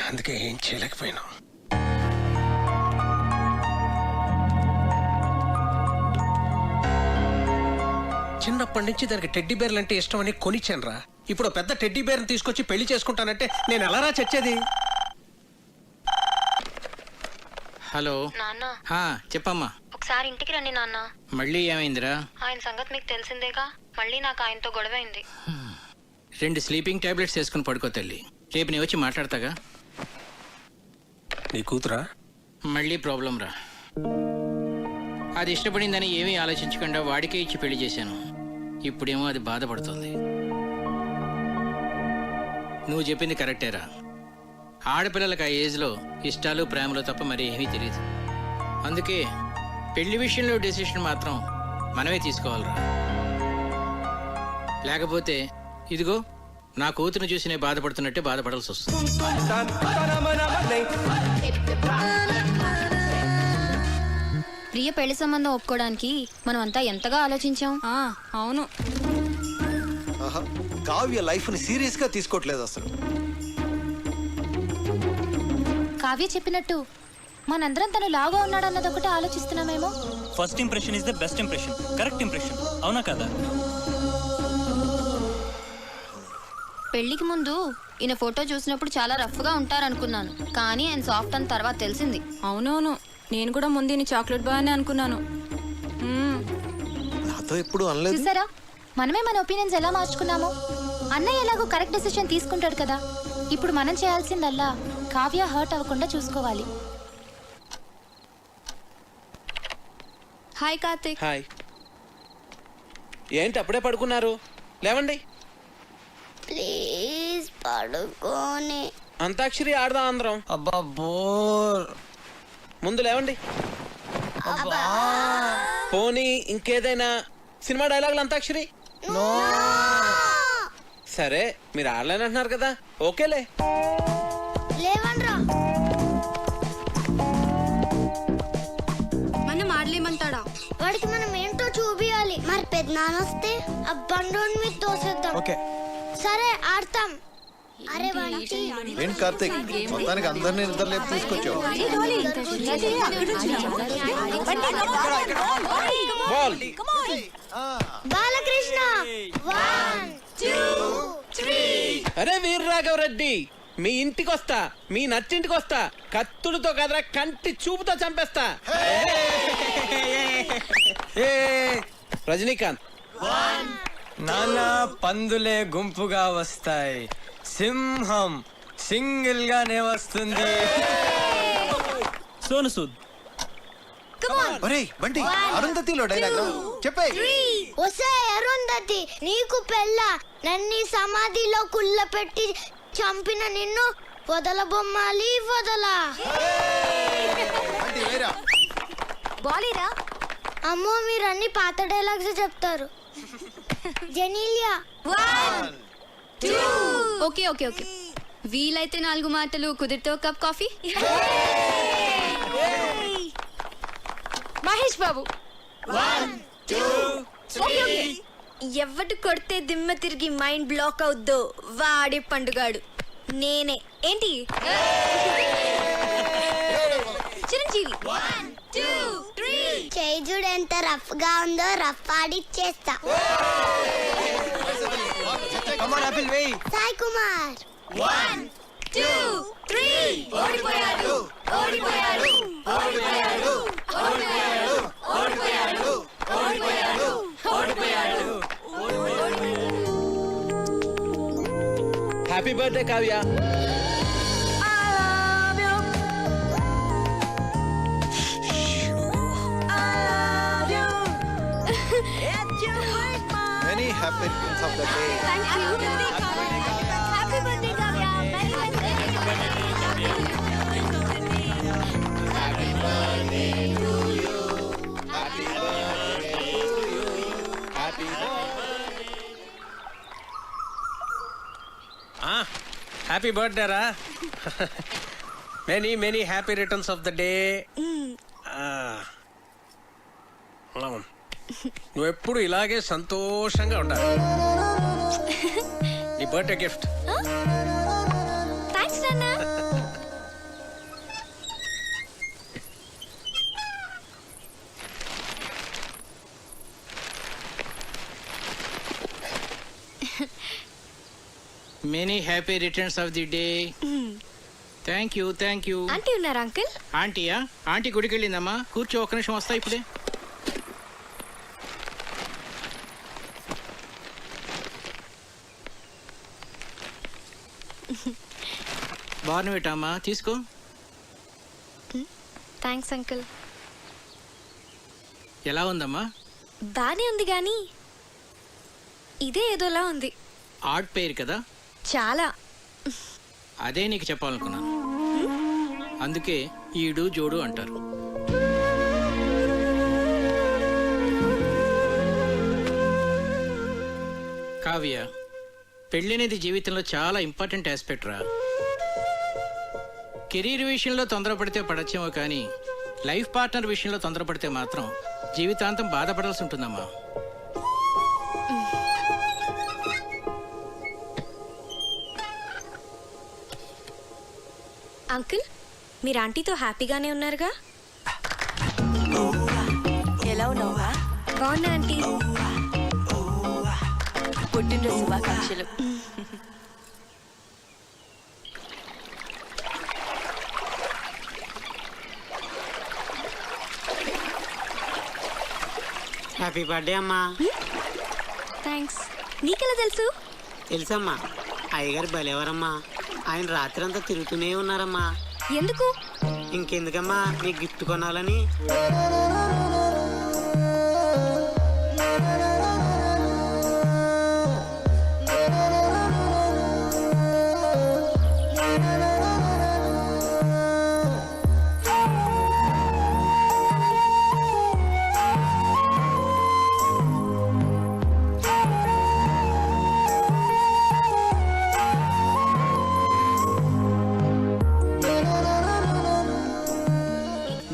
అందుకే ఏం చేయలేకపోయాను. చిన్నప్పటి నుంచి దానికి టెడ్డీ బేర్లు అంటే ఇష్టం అని కొనిచ్చానురా. ఇప్పుడు పెద్ద టెడ్డీ బేర్ని తీసుకొచ్చి పెళ్లి చేసుకుంటానంటే నేను ఎలారా చచ్చేది? హలో నాన్న, చెప్పమ్మా. ఒకసారి ఇంటికి రండి నాన్న. మళ్ళీ ఏమైందిరా? ఆయన సంగతి మీకు తెలిసిందేగా. మళ్ళీ నాకు ఆయనతో గొడవైంది. 2 స్లీపింగ్ టాబ్లెట్స్ వేసుకుని పడుకో తల్లి. రేపు నేను వచ్చి మాట్లాడతాగా. నీ కూతురా? మళ్ళీ ప్రాబ్లం రా. అది ఇష్టపడిందని ఏమీ ఆలోచించకుండా వాడికే ఇచ్చి పెళ్లి చేశాను. ఇప్పుడేమో అది బాధపడుతుంది. నువ్వు చెప్పింది కరెక్టేరా. ఆడపిల్లలకు ఆ ఏజ్లో ఇష్టాలు ప్రేమలు తప్ప మరి ఏమీ తెలియదు. అందుకే పెళ్లి విషయంలో డెసిషన్ మాత్రం మనమే తీసుకోవాలిరా. లేకపోతే ఇదిగో నా కూతురుని చూసి నేను బాధపడుతున్నట్టే బాధపడాల్సి వస్తుంది. ప్రియ పెళ్లి సంబంధం ఒప్పుకోవడానికి మనం అంతా ఎంతగా ఆలోచించాం. అవును. కావ్య లైఫ్ ని సీరియస్ గా తీసుకోవట్లేదు అసలు. కావ్య చెప్పినట్టు మనందరం తను లాగా ఉన్నాడన్నది ఒకటి ఆలోచిస్తున్నామేమో. First impression is the best impression. Correct impression, అవునా కదా? పెళ్లికి ముందు ఈయన ఫోటో చూసినప్పుడు చాలా రఫ్ గా ఉంటారనుకున్నాను, కానీ ఆయన సాఫ్ట్ అని తర్వాత తెలిసింది. అవునవును, నేను కూడా ముందు ఈయన చాక్లెట్ బాయ్ అని అనుకున్నాను. నాతో ఎప్పుడు అనలేదు. చూసారా, మనమే మన ఒపీనియన్స్ ఎలా మార్చుకున్నామో. అన్నయ్య ఎలాగో కరెక్ట్ డెసిషన్ తీసుకుంటాడు కదా. ఇప్పుడు మనం చేయాల్సిందల్లా కావ్య హర్ట్ అవ్వకుండా చూసుకోవాలి. హాయ్ కార్తిక్. హాయ్. ఏంటి అప్పుడే పడుకున్నారు? లేవండి. ప్లీజ్ పడుకోని. అంతాక్షరి ఆడదాం అందరం. అబ్బా బోర్. ముందు లేవండి. పోనీ ఇంకేదైనా సినిమా డైలాగులు అంతాక్షరి? సరే, మీరు ఆడలేనంటున్నారు కదా, ఓకేలే. లేవన్రా. చూపియాలి. మరి పెద్దనాన్న వస్తే ఆ బండోని మీద తోసేద్దాం. ఓకే. సరే ఆడతాం. అరే బంటి. ఏంటి కార్తీక్, మొత్తానికి అందరినీ నిద్రలేపు తీసుకొచ్చావు. బాలకృష్ణ 1 2 3. అరే వీర్రాఘవరెడ్డి, మీ ఇంటికి వస్తా, మీ నచ్చింటికి వస్తా, కత్తులతో కదరా కంటి చూపుతో చంపేస్తా. రజనీకాంత్. నాన్న పందులే గుంపుగా వస్తాయి, సింహం సింగిల్ గానే వస్తుంది. సోను సూద్. ఒరేయ్ బంటి, అరుంధతిలో డైలాగ్ చెప్పే. ఒసే అరుంధతి, నీకు పెళ్ళ నన్ను సమాధిలో కుళ్ళ పెట్టి చంపిన నిన్ను వదలబొమ్మాలి వదలా. బాలీరా. అమ్మో మీరు అన్ని పాత డైలాగ్స్ చెప్తారు. జెనీలియా 1 2. ఓకే ఓకే ఓకే, వీలైతే 4 మాటలు, కుదిరితే cup coffee. Mahesh Babu 1 2 okay. ఎవడు కొడితే దిమ్మ తిరిగి మైండ్ బ్లాక్ అవుద్దో వాడి పండుగాడు నేనే. ఏంటి చిరంజీవి 1 2 3. చేయి చూడు ఎంత రఫ్ గా ఉందో, రఫ్ ఆడిచ్చేస్తా. కమాన్ ఆపిల్ వేయ్. సాయి కుమార్ 1 2 3. ఓడిపోయాడు ఓడిపోయాడు ఓడిపోయాడు ఓడిపోయాడు ఓడిపోయాడు ఓడిపోయాడు ఓడిపోయాడు. Happy birthday Kavya. Many happy returns of the day. Happy birthday Kavya. Happy birthday రా. Many many happy returns of the day. నువ్వు ఎప్పుడు ఇలాగే సంతోషంగా ఉండాలి. నీ బర్త్డే గిఫ్ట్. థ్యాంక్స్ నాన్న. Many happy returns of the day. Thank you thank you. Aunty ఉన్నారా uncle? ఆంటీయా? ఆంటీ గుడికి వెళ్ళిందమ్మా. కూర్చో, ఒక్క నిమిషం వస్తా ఇప్పుడే. బార్నవిటా తీసుకో. Thanks uncle. ఎలా ఉందమ్మా? బానే ఉంది కానీ ఇదే ఏదోలా ఉంది. ఆడ్ పేరు కదా. చాలా. అదే నీకు చెప్పాలనుకున్నాను. అందుకే ఈడు జోడు అంటారు. కావ్య, పెళ్ళనేది జీవితంలో చాలా ఇంపార్టెంట్ ఆస్పెక్ట్ రా. కెరీర్ విషయంలో తొందరపడితే పడచ్చేమో కానీ లైఫ్ పార్ట్నర్ విషయంలో తొందరపడితే మాత్రం జీవితాంతం బాధపడాల్సి ఉంటుందమ్మా. అంకుల్, మీరు ఆంటీతో హ్యాపీగానే ఉన్నారుగా? ఎలా ఉన్నావా? బాగున్నా ఆంటీ. పుట్టినరోజు శుభాకాంక్షలు. హ్యాపీ బర్త్డే అమ్మా. థ్యాంక్స్. నీకెలా తెలుసు? తెలుసమ్మా, అయ్యగారు బలేవారమ్మా. ఆయన రాత్రి అంతా తిరుగుతూనే ఉన్నారమ్మా. ఎందుకు? ఇంకెందుకమ్మా, నీకు గిఫ్ట్ కొనాలని.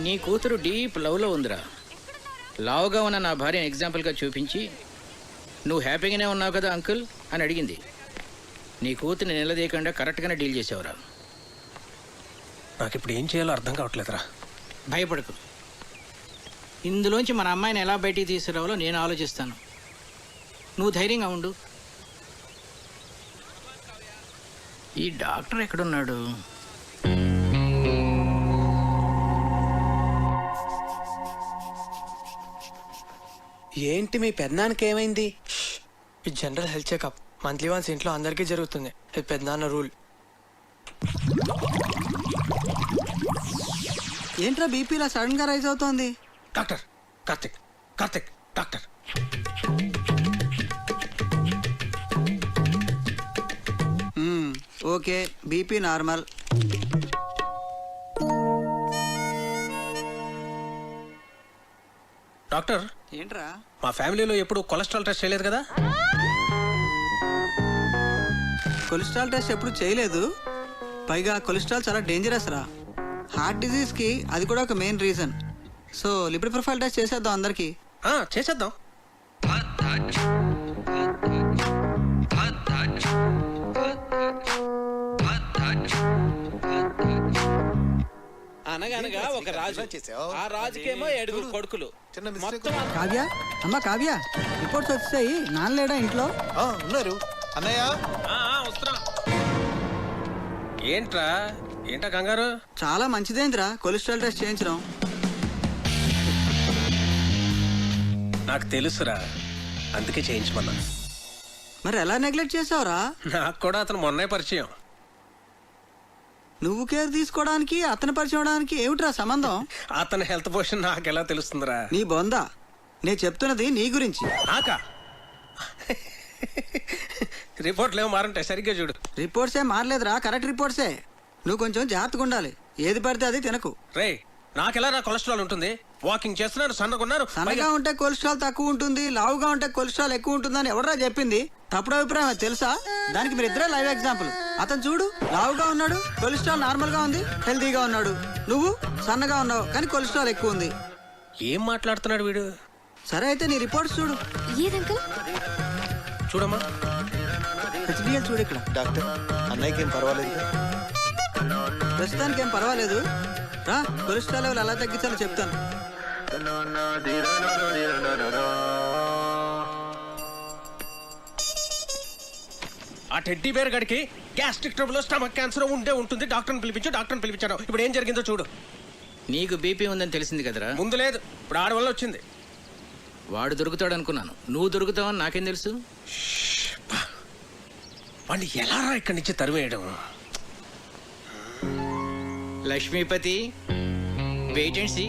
నీ కూతురు డీప్ లవ్లో ఉందిరా. లావుగా ఉన్న నా భార్యను ఎగ్జాంపుల్గా చూపించి నువ్వు హ్యాపీగానే ఉన్నావు కదా అంకుల్ అని అడిగింది. నీ కూతుర్ని నిలదీయకుండా కరెక్ట్గానే డీల్ చేసావురా. నాకు ఇప్పుడు ఏం చేయాలో అర్థం కావట్లేదురా. భయపడకు, ఇందులోంచి మన అమ్మాయిని ఎలా బయటికి తీసుకురావాలో నేను ఆలోచిస్తాను. నువ్వు ధైర్యంగా ఉండు. ఈ డాక్టర్ ఎక్కడున్నాడు? ఏంటి మీ పెద్దనాన్నకి ఏమైంది? ఇది general health checkup. Monthly once ఇంట్లో అందరికీ జరుగుతుంది. ఇది పెద్దనాన్న రూల్. ఏంట్రా బీపీలా సడన్ గా రైజ్ అవుతోంది? Doctor Karthik, Karthik doctor. Okay, BP normal. Doctor, ఏంట్రా? మా ఫ్యామిలీలో ఎప్పుడు కొలెస్ట్రాల్ టెస్ట్ చేయలేదు కదా? కొలెస్ట్రాల్ టెస్ట్ ఎప్పుడు చేయలేదు. పైగా కొలెస్ట్రాల్ చాలా డేంజరస్ రా. హార్ట్ డిజీజ్ కి అది కూడా ఒక main reason. So lipid profile test చేసేద్దాం అందరికి. చేసేద్దాం. అనగనగా ఒక రాజు, ఆ రాజుకేమో 7 కొడుకులు. మొత్తం కావ్య, అమ్మా కావ్య, రిపోర్ట్స్ వచ్చాయి. నాన్నలేడా ఇంట్లో? ఉన్నారు అన్నయ్య. ఏంటా కంగారు? చాలా మంచిదేంద్రా కొలెస్ట్రాల్ టెస్ట్ చేయించడం. నాకు తెలుసురా, అందుకే చేయించమన్నా. మరి ఎలా నెగ్లెక్ట్ చేసావురా? నాకు కూడా అతను మొన్నే పరిచయం. నువ్వు కేర్ తీసుకోవడానికి అతను పరిచయం అవడానికి ఏమిట్రా సంబంధం? అతని హెల్త్ పొజిషన్ నాకు ఎలా తెలుస్తుందిరా? నీ బొందా, నేను చెప్తున్నది నీ గురించి. నాకా? రిపోర్ట్లు ఏమో మారుంటాయి, సరిగ్గా చూడు. రిపోర్ట్సే మారలేదురా, కరెక్ట్ రిపోర్ట్సే. నువ్వు కొంచెం జాగ్రత్తగా ఉండాలి. ఏది పడితే అది తినకు. రే, నాకెలా నా కొలెస్ట్రాల్ ఉంటుంది? వాకింగ్ చేస్తున్నాను, సన్నగున్నాను. సన్నగా ఉంటే కొలెస్ట్రాల్ తక్కువ ఉంటుంది, లావుగా ఉంటే కొలెస్ట్రాల్ ఎక్కువ ఉంటుందని ఎవడరా చెప్పింది? తప్పుడు అభిప్రాయం, అది తెలుసా? దానికి మీరు ఇద్దరే లైవ్ ఎగ్జాంపుల్. అతను చూడు, లావుగా ఉన్నాడు, కొలెస్ట్రాల్ నార్మల్ గా ఉంది, హెల్తీగా ఉన్నాడు. నువ్వు సన్నగా ఉన్నావు కానీ కొలెస్ట్రాల్ ఎక్కువ ఉంది. ఏం మాట్లాడుతున్నాడు వీడు? సరే అయితే నీ రిపోర్ట్స్ చూడు. ఏదంకల్? చూడమ్మా, హెచ్డిఎల్ చూడు. ఇక్కడ డాక్టర్, అన్నయ్యకి ఏం పర్వాలేదు? ప్రస్తుతానికి ఏం పర్వాలేదు. రా, కొలెస్ట్రాల్ లెవెల్ ఎలా తగ్గించాలో చెప్తాను. ఆ టెడ్డీ బేర్ గడికి గ్యాస్ట్రిక్ ట్రబుల్, స్టమక్ క్యాన్సర్ ఉంటుంది. డాక్టర్ని పిలిపించాను. ఇప్పుడు ఏం జరిగిందో చూడు. నీకు బీపీ ఉందని తెలిసింది కదరా? ముందు లేదు, ఇప్పుడు ఆడ వల్ల వచ్చింది. వాడు దొరుకుతాడు అనుకున్నాను, నువ్వు దొరుకుతావని నాకేం తెలుసు? వాడిని ఎలా రా ఇక్కడి నుంచి తరివేయడం? Lakshmipati, wait and see.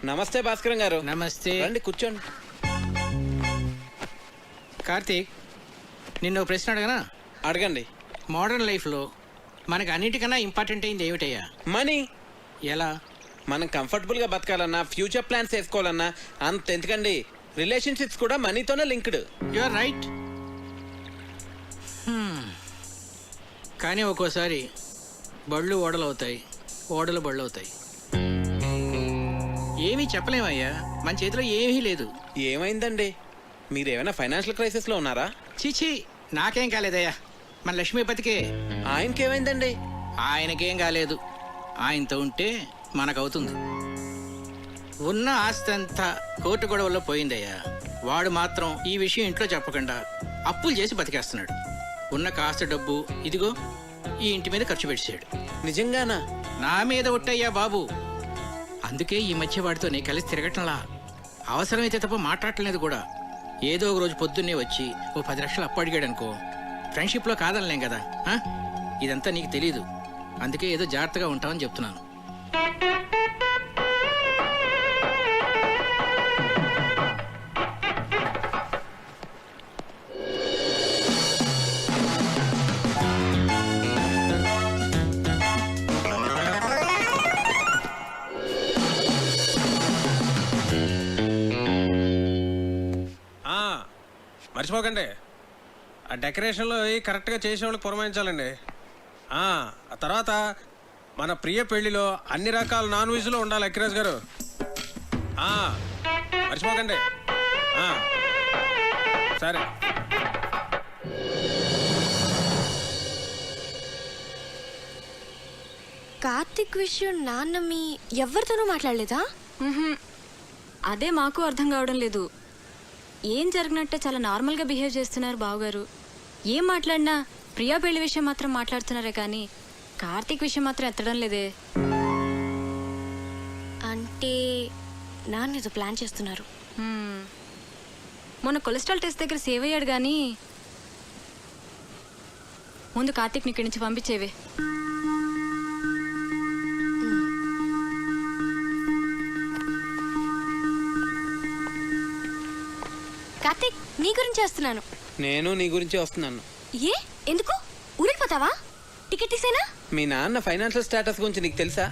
నమస్తే భాస్కరం గారు. నమస్తే. రండి కూర్చోండి. కార్తీక్, నిన్న ప్రశ్న అడగనా? అడగండి. మోడర్న్ లైఫ్లో మనకు అన్నిటికన్నా ఇంపార్టెంట్ అయింది ఏమిటయ్యా? మనీ. ఎలా? మనం కంఫర్టబుల్గా బతకాలన్నా, ఫ్యూచర్ ప్లాన్స్ వేసుకోవాలన్నా అంత ఎందుకండి, రిలేషన్షిప్స్ కూడా మనీతోనే లింక్డ్. You are right. కానీ ఒక్కోసారి బళ్ళు ఓడలు అవుతాయి, ఓడలు బళ్ళు అవుతాయి. ఏమీ చెప్పలేమయ్యా, మన చేతిలో ఏమీ లేదు. ఏమైందండి? మీరేమైనా ఫైనాన్షియల్ క్రైసిస్లో ఉన్నారా? చీచీ, నాకేం కాలేదయ్యా, మన లక్ష్మీపతికే. ఆయనకేమైందండి? ఆయనకేం కాలేదు. ఆయనతో ఉంటే మనకవుతుంది. ఉన్న ఆస్తి అంతా కోర్టు గొడవల్లో పోయిందయ్యా. వాడు మాత్రం ఈ విషయం ఇంట్లో చెప్పకుండా అప్పులు చేసి బతికేస్తున్నాడు. ఉన్న కాస్త డబ్బు ఇదిగో ఈ ఇంటి మీద ఖర్చు పెట్టాడు. నిజంగానా? నా మీద ఒట్టయ్యా బాబు. అందుకే ఈ మధ్య వాడితో నేను కలిసి తిరగటంలా. అవసరమైతే తప్ప మాట్లాడలేదు కూడా. ఏదో ఒక రోజు పొద్దున్నే వచ్చి ఓ 10 లక్షలు అప్పు అడిగాడు అనుకో, ఫ్రెండ్షిప్లో కాదనలేం కదా. ఇదంతా నీకు తెలీదు, అందుకే ఏదో జాగ్రత్తగా ఉంటామని చెప్తున్నాను. మర్చిపోకండి, ఆ డెకరేషన్లో కరెక్ట్గా చేసేవాళ్ళకి పురమాయించాలండి. ఆ తర్వాత మన ప్రియ పెళ్లిలో అన్ని రకాల నాన్ వెజ్లో ఉండాలి అఖిరాజ్ గారు. మర్చిపోకండి. సరే. కార్తిక్ విషయం నాన్న మీ ఎవరితోనూ మాట్లాడలేదా? అదే మాకు అర్థం కావడం లేదు. ఏం జరిగినట్టే చాలా నార్మల్గా బిహేవ్ చేస్తున్నారు బావగారు. ఏం మాట్లాడినా ప్రియా పెళ్లి విషయం మాత్రం మాట్లాడుతున్నారే కానీ కార్తీక్ విషయం మాత్రం ఎత్తడం లేదే. అంటే నాన్న ఏదో ప్లాన్ చేస్తున్నారు. మొన్న కొలెస్ట్రాల్ టెస్ట్ దగ్గర సేవ్ అయ్యాడు కానీ ముందు కార్తీక్ని ఇక్కడి నుంచి పంపించేవే. కార్తిక్ నీ గురించి వస్తున్నాను. నేను నీ గురించి వస్తున్నాను. ఏ ఎందుకు ఊరిపోతావా? టికెట్ తీసేనా? మీ నాన్న ఫైనాన్షియల్ స్టేటస్ గురించి నీకు తెలుసా?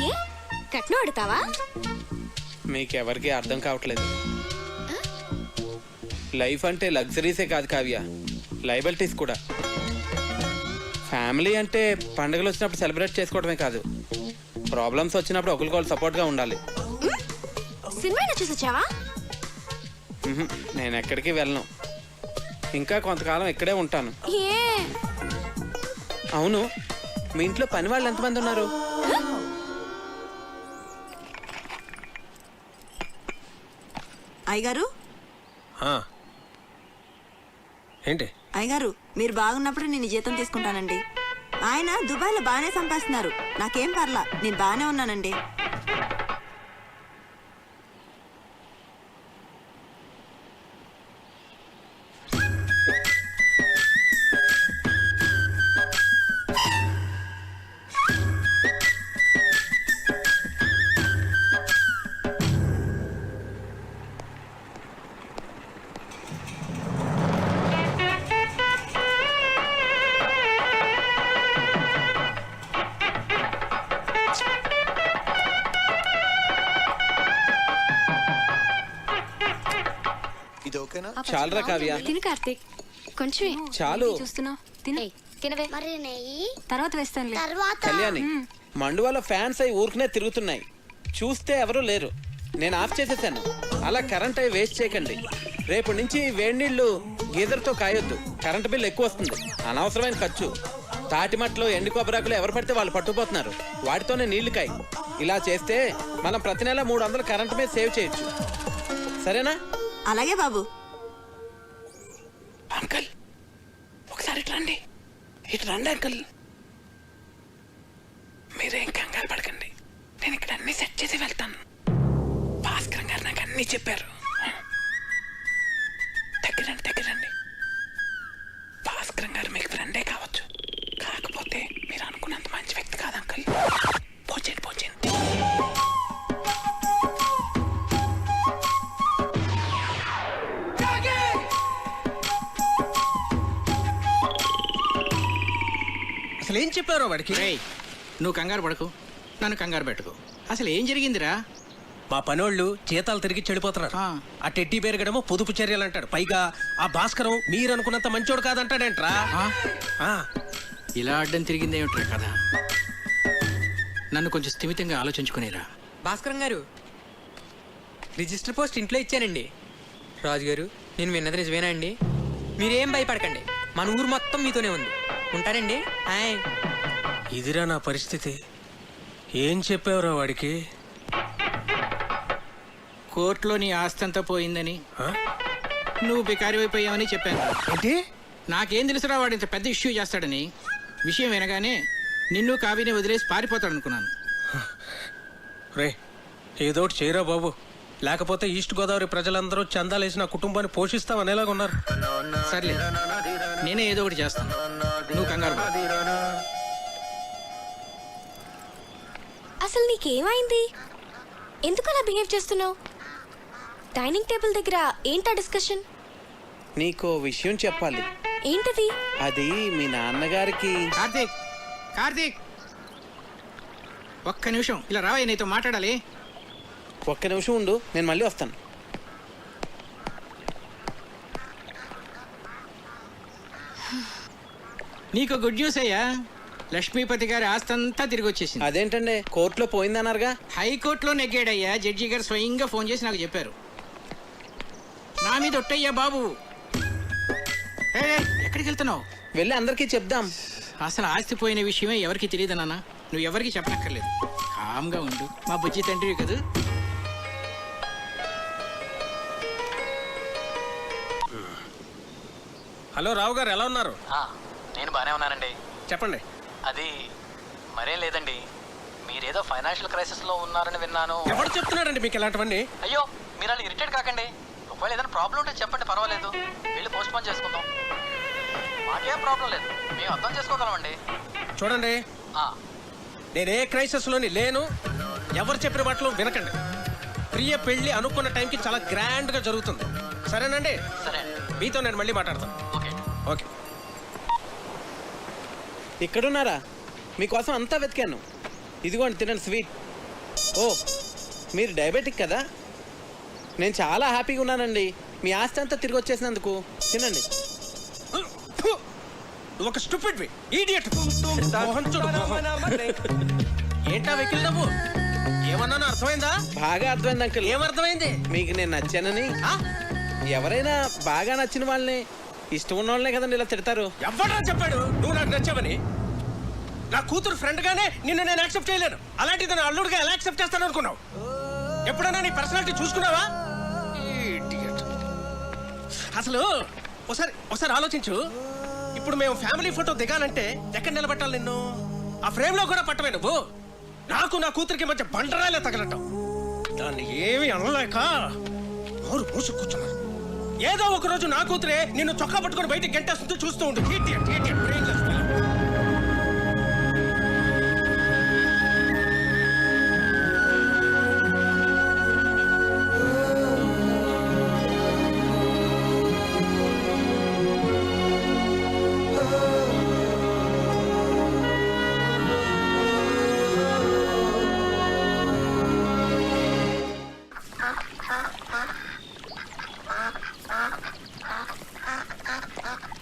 ఏ కట్నం అడుగుతావా? మీకెవరికి అర్థం కావట్లేదు. లైఫ్ అంటే లగ్జరీసే కాదు కావ్య, లైబిలిటీస్ కూడా. ఫ్యామిలీ అంటే పండుగలు వచ్చినప్పుడు సెలబ్రేట్ చేసుకోవడమే కాదు, ప్రాబ్లమ్స్ వచ్చినప్పుడు ఒకరికొకరు సపోర్ట్గా ఉండాలి. సినిమా చూసి వచ్చావా? నేను ఎక్కడికి వెళ్ళను, ఇంకా కొంతకాలం ఇక్కడే ఉంటాను. అవును, మీ ఇంట్లో పని వాళ్ళు ఎంతమంది ఉన్నారు? అయ్యగారు ఏంటి? అయ్యగారు మీరు బాగున్నప్పుడు నేను జీతం తీసుకుంటానండి. ఆయన దుబాయ్లో బాగానే సంపాదిస్తున్నారు, నాకేం పర్లా, నేను బాగానే ఉన్నానండి. చాలురా కావ్య, తిను కార్తిక్, కొంచెం చాలు. చూస్తున్నావు తినే తినవే. మరి నెయ్యి తర్వాత వేస్తానులే. తర్వాత కళ్యాణి, మండువాలో ఫ్యాన్స్ అయి ఊరుకునే తిరుగుతున్నాయి, చూస్తే ఎవరూ లేరు. నేను ఆఫ్ చేసేసాను. అలా కరెంట్ అయి వేస్ట్ చేయకండి. రేపు నుంచి వేడి నీళ్లు గీజర్తో కాయొద్దు, కరెంట్ బిల్ ఎక్కువ వస్తుంది, అనవసరమైన ఖర్చు. తాటిమట్లో ఎండు కొబ్బరాకులు ఎవరు పడితే వాళ్ళు పట్టుకుపోతున్నారు, వాటితోనే నీళ్లు కాయి. ఇలా చేస్తే మనం ప్రతి నెల 300 కరెంట్ మీద సేవ్ చేయొచ్చు. సరేనా? అలాగే బాబు. అంకల్ ఒకసారి ఇటు రండి, ఇటు రండి అంకల్. మీరేం కంగారు పడకండి, నేను ఇక్కడ అన్ని సెట్ చేసి వెళ్తాను. భాస్కర్ గారు నాకు అన్ని చెప్పారు. దగ్గరండి. భాస్కర్ గారు మీకు ఫ్రెండే కావచ్చు, కాకపోతే మీరు అనుకున్నంత మంచి వ్యక్తి కాదు అంకల్. పోచేయండి. అసలు ఏం చెప్పారో వాడికి? నువ్వు కంగారు పడకు, నన్ను కంగారు పెట్టుకో. అసలు ఏం జరిగిందిరా? మా పనోళ్ళు జీతాలు తిరిగి చెడిపోతున్నారు. ఆ టెడ్డీ బేరగడమో పొదుపు చర్యలు అంటాడు, పైగా ఆ భాస్కరం మీరు అనుకున్నంత మంచోడు కాదంటాడేంట్రా. ఇలా అడ్డం తిరిగిందేమిట్రా కదా. నన్ను కొంచెం స్థిమితంగా ఆలోచించుకునేరా. భాస్కరం గారు, రిజిస్టర్ పోస్ట్ ఇంట్లో ఇచ్చానండి. రాజుగారు, నేను విన్నది నిజమేనా అండి? మీరేం భయపడకండి, మన ఊరు మొత్తం మీతోనే ఉంది. ఉంటారండి. ఇదిరా నా పరిస్థితి. ఏం చెప్పావురా వాడికి? కోర్టులో నీ ఆస్తి అంతా పోయిందని, నువ్వు బికారి అయిపోయావని చెప్పాను. ఏంటి? నాకేం తెలుసురా వాడు ఇంత పెద్ద ఇష్యూ చేస్తాడని. విషయం వినగానే నిన్ను కావిని వదిలేసి పారిపోతాడనుకున్నాను. రే, ఏదోటి చేయరా బాబు, లేకపోతే ఈస్ట్ గోదావరి ప్రజలందరూ చందాలేసి నా కుటుంబాన్ని పోషిస్తామనేలాగా ఉన్నారు. సర్లే, నేనే ఏదో ఒకటి చేస్తాను, నువ్వు కంగారు పడకు. అసలు నీకేమైంది? ఎందుకు అలా బిహేవ్ చేస్తున్నావు? డైనింగ్ టేబుల్ దగ్గర ఏంటా డిస్కషన్? నీకో విషయం చెప్పాలి. ఏంటది? అది మీ నాన్నగారికి. కార్తీక్ ఒక్క నిమిషం ఇలా రావయ్య, నీతో మాట్లాడాలి. ఒక్క నిమిషం ఉండు, నేను మళ్ళీ వస్తాను. నీకు గుడ్ న్యూస్ అయ్యా, లక్ష్మీపతి గారి ఆస్తి అంతా తిరిగి వచ్చేసింది. అదేంటండి కోర్టులో పోయిందన్నారుగా? హైకోర్టులో నెగ్గాడయ్యా. జడ్జి గారు స్వయంగా ఫోన్ చేసి నాకు చెప్పారు. నా మీద ఒట్టయ్యా బాబు. ఎక్కడికి వెళ్తున్నావు? వెళ్ళి అందరికీ చెప్దాం. అసలు ఆస్తి పోయిన విషయమే ఎవరికి తెలియదు నాన్న. నువ్వు ఎవరికి చెప్పనక్కర్లేదు. కామ్గా ఉండు. మా బుజ్జి తండ్రి కదా. హలో రావు గారు, ఎలా ఉన్నారు? నేను బాగానే ఉన్నానండి. చెప్పండి. అది మరేం లేదండి, మీరేదో ఫైనాన్షియల్ క్రైసిస్లో ఉన్నారని విన్నాను. ఎవరు చెప్తున్నారండి మీకు ఇలాంటివన్నీ? అయ్యో, మీరు అలా ఇరిటేట్ కాకండి. ఒకవేళ ఏదైనా ప్రాబ్లం ఉంటే చెప్పండి, పర్వాలేదు. వెళ్ళి పోస్ట్ పోన్ చేసుకుందాం. మాకేం ప్రాబ్లం లేదు, మేము అర్థం చేసుకోగలమండి. చూడండి, నేను ఏ క్రైసిస్లోని లేను. ఎవరు చెప్పిన మాటలు వినకండి. ప్రియ పెళ్లి అనుకున్న టైంకి చాలా గ్రాండ్గా జరుగుతుంది. సరేనండి? సరే. మీతో నేను మళ్ళీ మాట్లాడతాను. Okay okay. ఇక్కడున్నారా? మీకోసం అంతా వెతికాను. ఇదిగోండి, తినండి స్వీట్. ఓ, మీరు డయాబెటిక్ కదా? నేను చాలా హ్యాపీగా ఉన్నానండి మీ ఆస్తి అంతా తిరిగి వచ్చేసినందుకు. తినండి. నువ్వు ఒక స్టూపిడ్ ఈడియట్. ఏంటా వెకిల్ నవ్వు? ఏమన్నానో అర్థమైందా? బాగా అర్థమైంది అంకుల్. ఏమర్థమైంది? మీకు నేను నచ్చానని. ఎవరైనా బాగా నచ్చిన వాళ్ళని, ఇష్టం ఉన్న వాళ్ళనే కదండి ఇలా తిడతారు. ఎవడరా చెప్పాడు నువ్వు నాకు నచ్చావని? నా కూతురు ఫ్రెండ్ గానే నిన్ను నేను యాక్సెప్ట్ చేయలేను. అలాంటిది నా అల్లుడుగా ఎలా యాక్సెప్ట్ చేస్తాను అనుకున్నావు? ఎప్పుడైనా నీ పర్సనాలిటీ చూసుకున్నావా? అసలు ఒకసారి ఆలోచించు. ఇప్పుడు మేము ఫ్యామిలీ ఫోటో దిగాలంటే ఎక్కడ నిలబెట్టాలి నిన్ను? ఆ ఫ్రేమ్ లో కూడా పట్టవే నువ్వు. నాకు నా కూతురికి మధ్య బండరాలే తగలటం. దాన్ని ఏమి అనలేక నోరు మూసు కూర్చున్నాను. ఏదో ఒక రోజు నా కూతురే నిన్ను చొక్కా పట్టుకొని బయటికి గంటేస్తుంటే చూస్తూ ఉండు. Brainless fellow.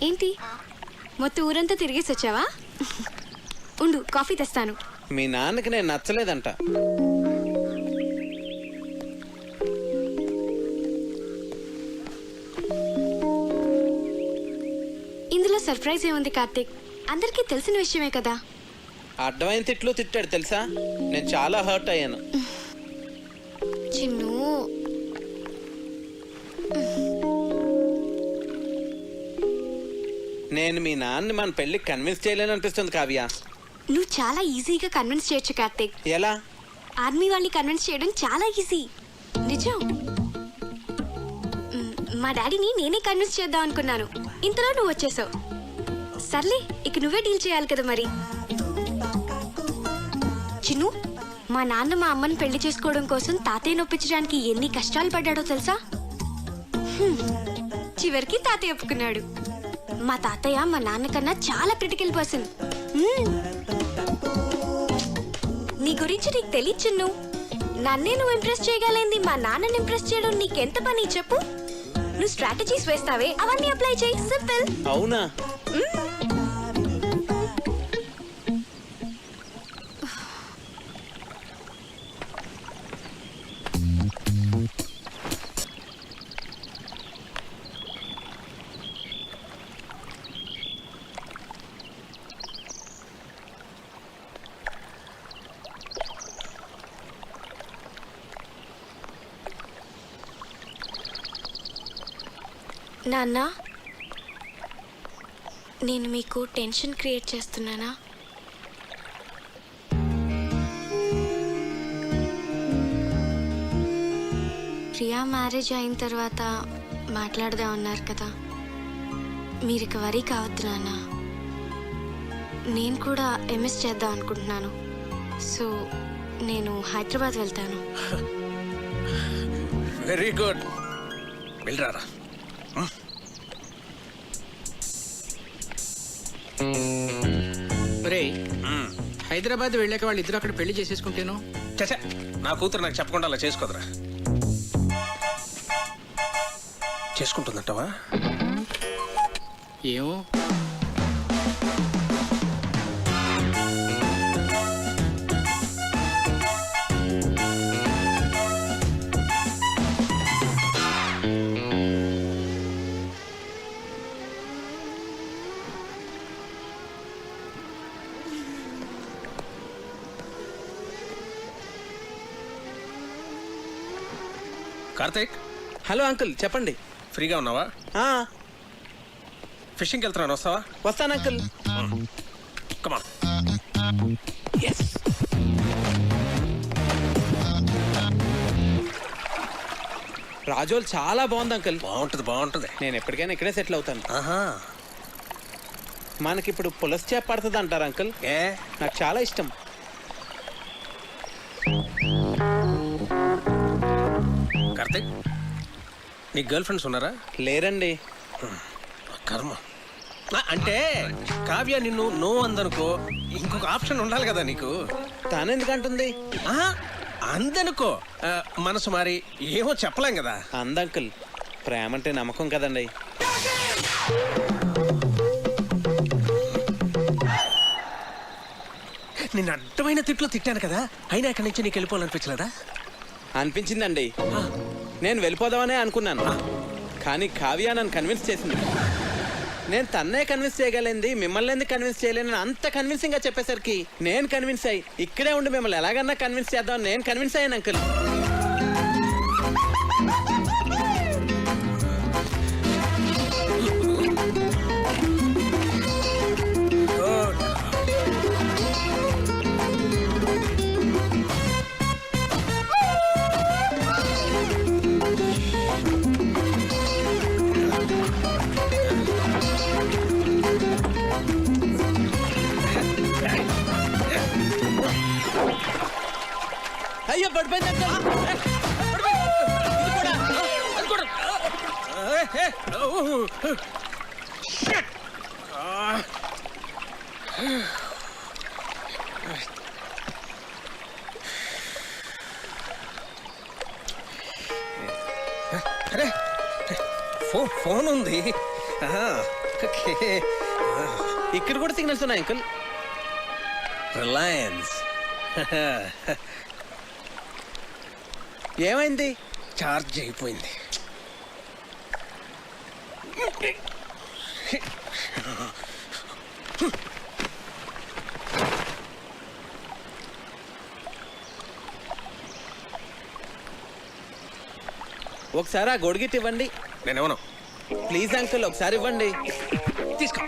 ఏంటి మొత్తం ఊరంతా తిరిగేసి వచ్చావా? ఉండు, కాఫీ తెస్తాను. మీ నాన్నకి నేను నచ్చలేదంట. ఇందులో సర్ప్రైజ్ ఏముంది కార్తీక్? అందరికీ తెలిసిన విషయమే కదా. అడ్డమైన తిట్లు తిట్టాడు తెలుసా? నేను చాలా హర్ట్ అయ్యాను. చిన్ను, నేను మీ నాన్నని మన పెళ్ళికి కన్విన్స్ చేయలేని అనిపిస్తుంది కావ్య. నువ్వు చాలా ఈజీగా కన్విన్స్ చేయొచ్చు కార్తీక్. ఎలా? ఆర్మీ వాళ్ళని కన్విన్స్ చేయడం చాలా ఈజీ. నిజం. మా డాడీని నేనే కన్విన్స్ చేద్దాం అనుకున్నాను. ఇంతలో నువ్వు వచ్చేసావు. సర్లే, ఇక నువ్వే డీల్ చేయాలి కదా మరి. చిన్ను, మా నాన్న మా అమ్మని పెళ్లి చేసుకోవడం కోసం తాతయ్య నొప్పించడానికి ఎన్ని కష్టాలు పడ్డాడో తెలుసా? చివరికి తాతయ్య ఒప్పుకున్నాడు. మా తాతయ్య మా నాన్నకన్నా చాలా క్రిటికల్ పర్సన్. నీ గురించి నీకు తెలియదు చిన్ను. నన్నే నువ్వు ఇంప్రెస్ చేయగలిగింది మా నాన్నని ఇంప్రెస్ చేయడం నీకెంత పని చెప్పు? నువ్వు స్ట్రాటజీస్ వేస్తావే, అవన్నీ అప్లై చేయి. సింపుల్. అవునా? నాన్న, నేను మీకు టెన్షన్ క్రియేట్ చేస్తున్నానా? ప్రియా మ్యారేజ్ అయిన తర్వాత మాట్లాడదాం అన్నారు కదా. మీరు ఇక వరీ కావద్దు నాన్న. నేను కూడా ఎంఎస్ చేద్దాం అనుకుంటున్నాను. సో నేను హైదరాబాద్ వెళ్తాను. Very good. వెళ్ళరారా. హైదరాబాద్ వెళ్ళాక వాళ్ళు ఇద్దరు అక్కడ పెళ్లి చేసేసుకుంటేను. చచ్చా, నా కూతురు నాకు చెప్పకుండా అలా చేసుకోదరా. చేసుకుంటుందంటావా? ఏమో. కార్తీక్, హలో అంకుల్, చెప్పండి. ఫ్రీగా ఉన్నావా? ఆ, ఫిషింగ్కి వెళ్తున్నాను, వస్తావా? వస్తాను అంకుల్. కమాన్. రాజోల్ చాలా బాగుంది అంకుల్. బాగుంటుంది. నేను ఎప్పటికైనా ఇక్కడే సెటిల్ అవుతాను. ఆహా. మనకిప్పుడు పులస చేప పడుతుంది అంటారు అంకుల్? ఏ, నాకు చాలా ఇష్టం. కార్తీక్, నీ గర్ల్ ఫ్రెండ్స్ ఉన్నారా? లేరండి. కర్మ. అంటే కావ్య నిన్ను నో అందనుకో, ఇంకొక ఆప్షన్ ఉండాలి కదా నీకు. తాను ఎందుకంటుంది? అందనుకో, మనసు మారి ఏమో చెప్పలేం కదా. అందంకుల్, ప్రేమ అంటే నమ్మకం కదండి. నిన్ను అడ్డమైన తిట్లు తిట్టాను కదా, అయినా ఇక్కడి నుంచి నీకు వెళ్ళిపోవాలనిపించలేదా? అనిపించిందండి. నేను వెళ్ళిపోదామనే అనుకున్నాను, కానీ కావ్య నన్ను కన్విన్స్ చేసింది. నేను తన్నే కన్విన్స్ చేయగలిగింది, మిమ్మల్ని ఎందుకు కన్విన్స్ చేయలేనని అంత కన్విన్సింగ్ గా చెప్పేసరికి నేను కన్విన్స్ అయ్యి ఇక్కడే ఉండి మిమ్మల్ని ఎలాగన్నా కన్విన్స్ చేద్దాం నేను కన్విన్స్ అయ్యాను అంకుల్. అయ్యో పడిపోయింది అంకుల్. అరే, ఫోన్ ఉంది. ఇక్కడ కూడా సిగ్నల్స్ ఉన్నాయి అంకుల్. రిలయన్స్. ఏమైంది? చార్జ్ అయిపోయింది. ఒకసారి ఆ గొడుగిట్ ఇవ్వండి. నేనేమన్నా? ప్లీజ్ అంకుల్, ఒకసారి ఇవ్వండి. తీసుకో.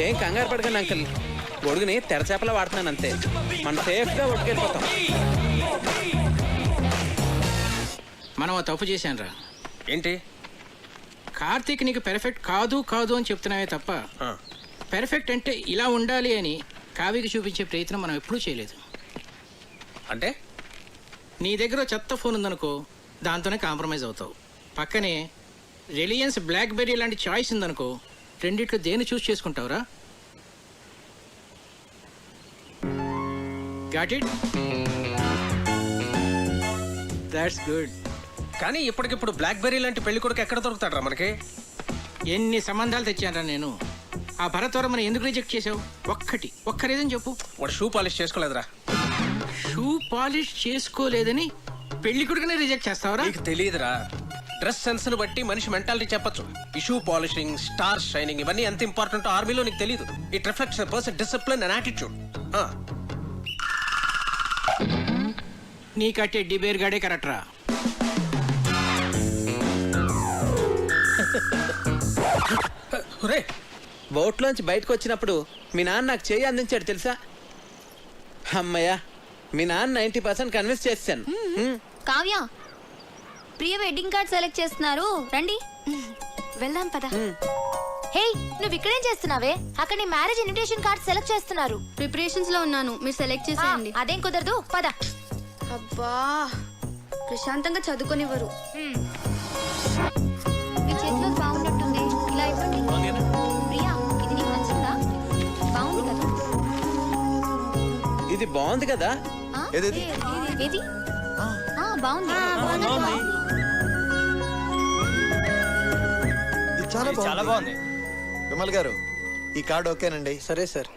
ఏం కంగారు పడకండి అంకుల్, గొడుగుని తెరచేపలా వాడుతున్నాను అంతే. మనం సేఫ్గా ఒట్టుకెళ్ళిపోతాం. మనం ఆ తప్పు చేశానురా. ఏంటి? కార్తీక్ నీకు పెర్ఫెక్ట్ కాదు అని చెప్తున్నావే తప్ప పెర్ఫెక్ట్ అంటే ఇలా ఉండాలి అని కావ్యకి చూపించే ప్రయత్నం మనం ఎప్పుడూ చేయలేదు. అంటే నీ దగ్గర చెత్త ఫోన్ ఉందనుకో, దాంతోనే కాంప్రమైజ్ అవుతావు. పక్కనే రిలయన్స్ బ్లాక్బెర్రీ లాంటి చాయిస్ ఉందనుకో, రెండిట్లో దేన్ని చూస్ చేసుకుంటావురా? Got it? That's good. కానీ ఇప్పటికిప్పుడు బ్లాక్బెర్రీ లాంటి పెళ్లి కొడుకు ఎక్కడ దొరుకుతాడరా మనకి? ఎన్ని సంబంధాలు తెచ్చానరా నేను. ఆ భరత్వరమని ఎందుకు రిజెక్ట్ చేసావు? ఒక్క రీజన్ చెప్పు. వాడు షూ పాలిష్ చేసుకోలేదురా. షూ పాలిష్ చేసుకోలేదని పెళ్లి కొడుకునే రిజెక్ట్ చేస్తావరా? నీకు తెలియదురా, డ్రెస్ సెన్స్ ని బట్టి మనిషి మెంటాలిటీ చెప్పొచ్చు. ఈ షూ పాలిషింగ్, స్టార్ షైనింగ్ ఇవన్నీ ఎంత ఇంపార్టెంట్ ఆర్మీలో నీకు తెలియదు. It reflects a person discipline and attitude. నీ కట్టే డిబేర్ గాడే కరెక్ట్ రా. బోట్లోంచి బయటకు వచ్చినప్పుడు మీ నాన్న నాకు చేయి అందించాడు తెలుసా? అమ్మయ్యా, మీ నాన్న 90% కన్విన్స్ చేశాను. కావ్య, ప్రియ వెడ్డింగ్ కార్డ్ సెలెక్ట్ చేస్తున్నారు, రండి వెళ్దాం పద. హే, నువ్వు ఇక్కడేం చేస్తున్నావే? అక్కడ నీ మ్యారేజ్ ఇన్విటేషన్ కార్డ్ సెలెక్ట్ చేస్తున్నారు. ప్రిపరేషన్స్ లో ఉన్నాను, మీరు సెలెక్ట్ చేసేయండి. అదేం కుదరదు, పద. అబ్బా, ప్రశాంతంగా చదువుకొనివ్వరు. మీ చేతిలో బాగున్నట్టుంది, ఇలా ఇవ్వండి. ప్రియా, ఇది నీకు నచ్చిందా? బాగుంది కదా? ఇది బాగుంది కదా? ఏది? బాగుంది. ఇది చాలా బాగుంది. విమల్ గారు, ఈ కార్డు ఓకేనండి? సరే సార్.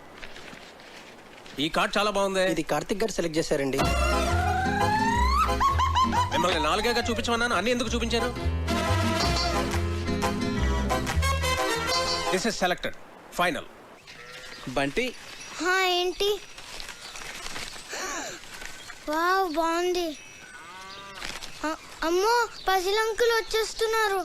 ఈ కార్డ్ చాలా బాగుంది. ఇది కార్తిక్ గారు సెలెక్ట్ చేశారండి. మిమ్మల్ని 4గా చూపించమన్నాను, అన్ని ఎందుకు చూపించారు? This is selected final. Bunty ఏంటి? వావ్, బాగుంది. అమ్మో, పజిల్ అంకుల్ వచ్చేస్తున్నారు.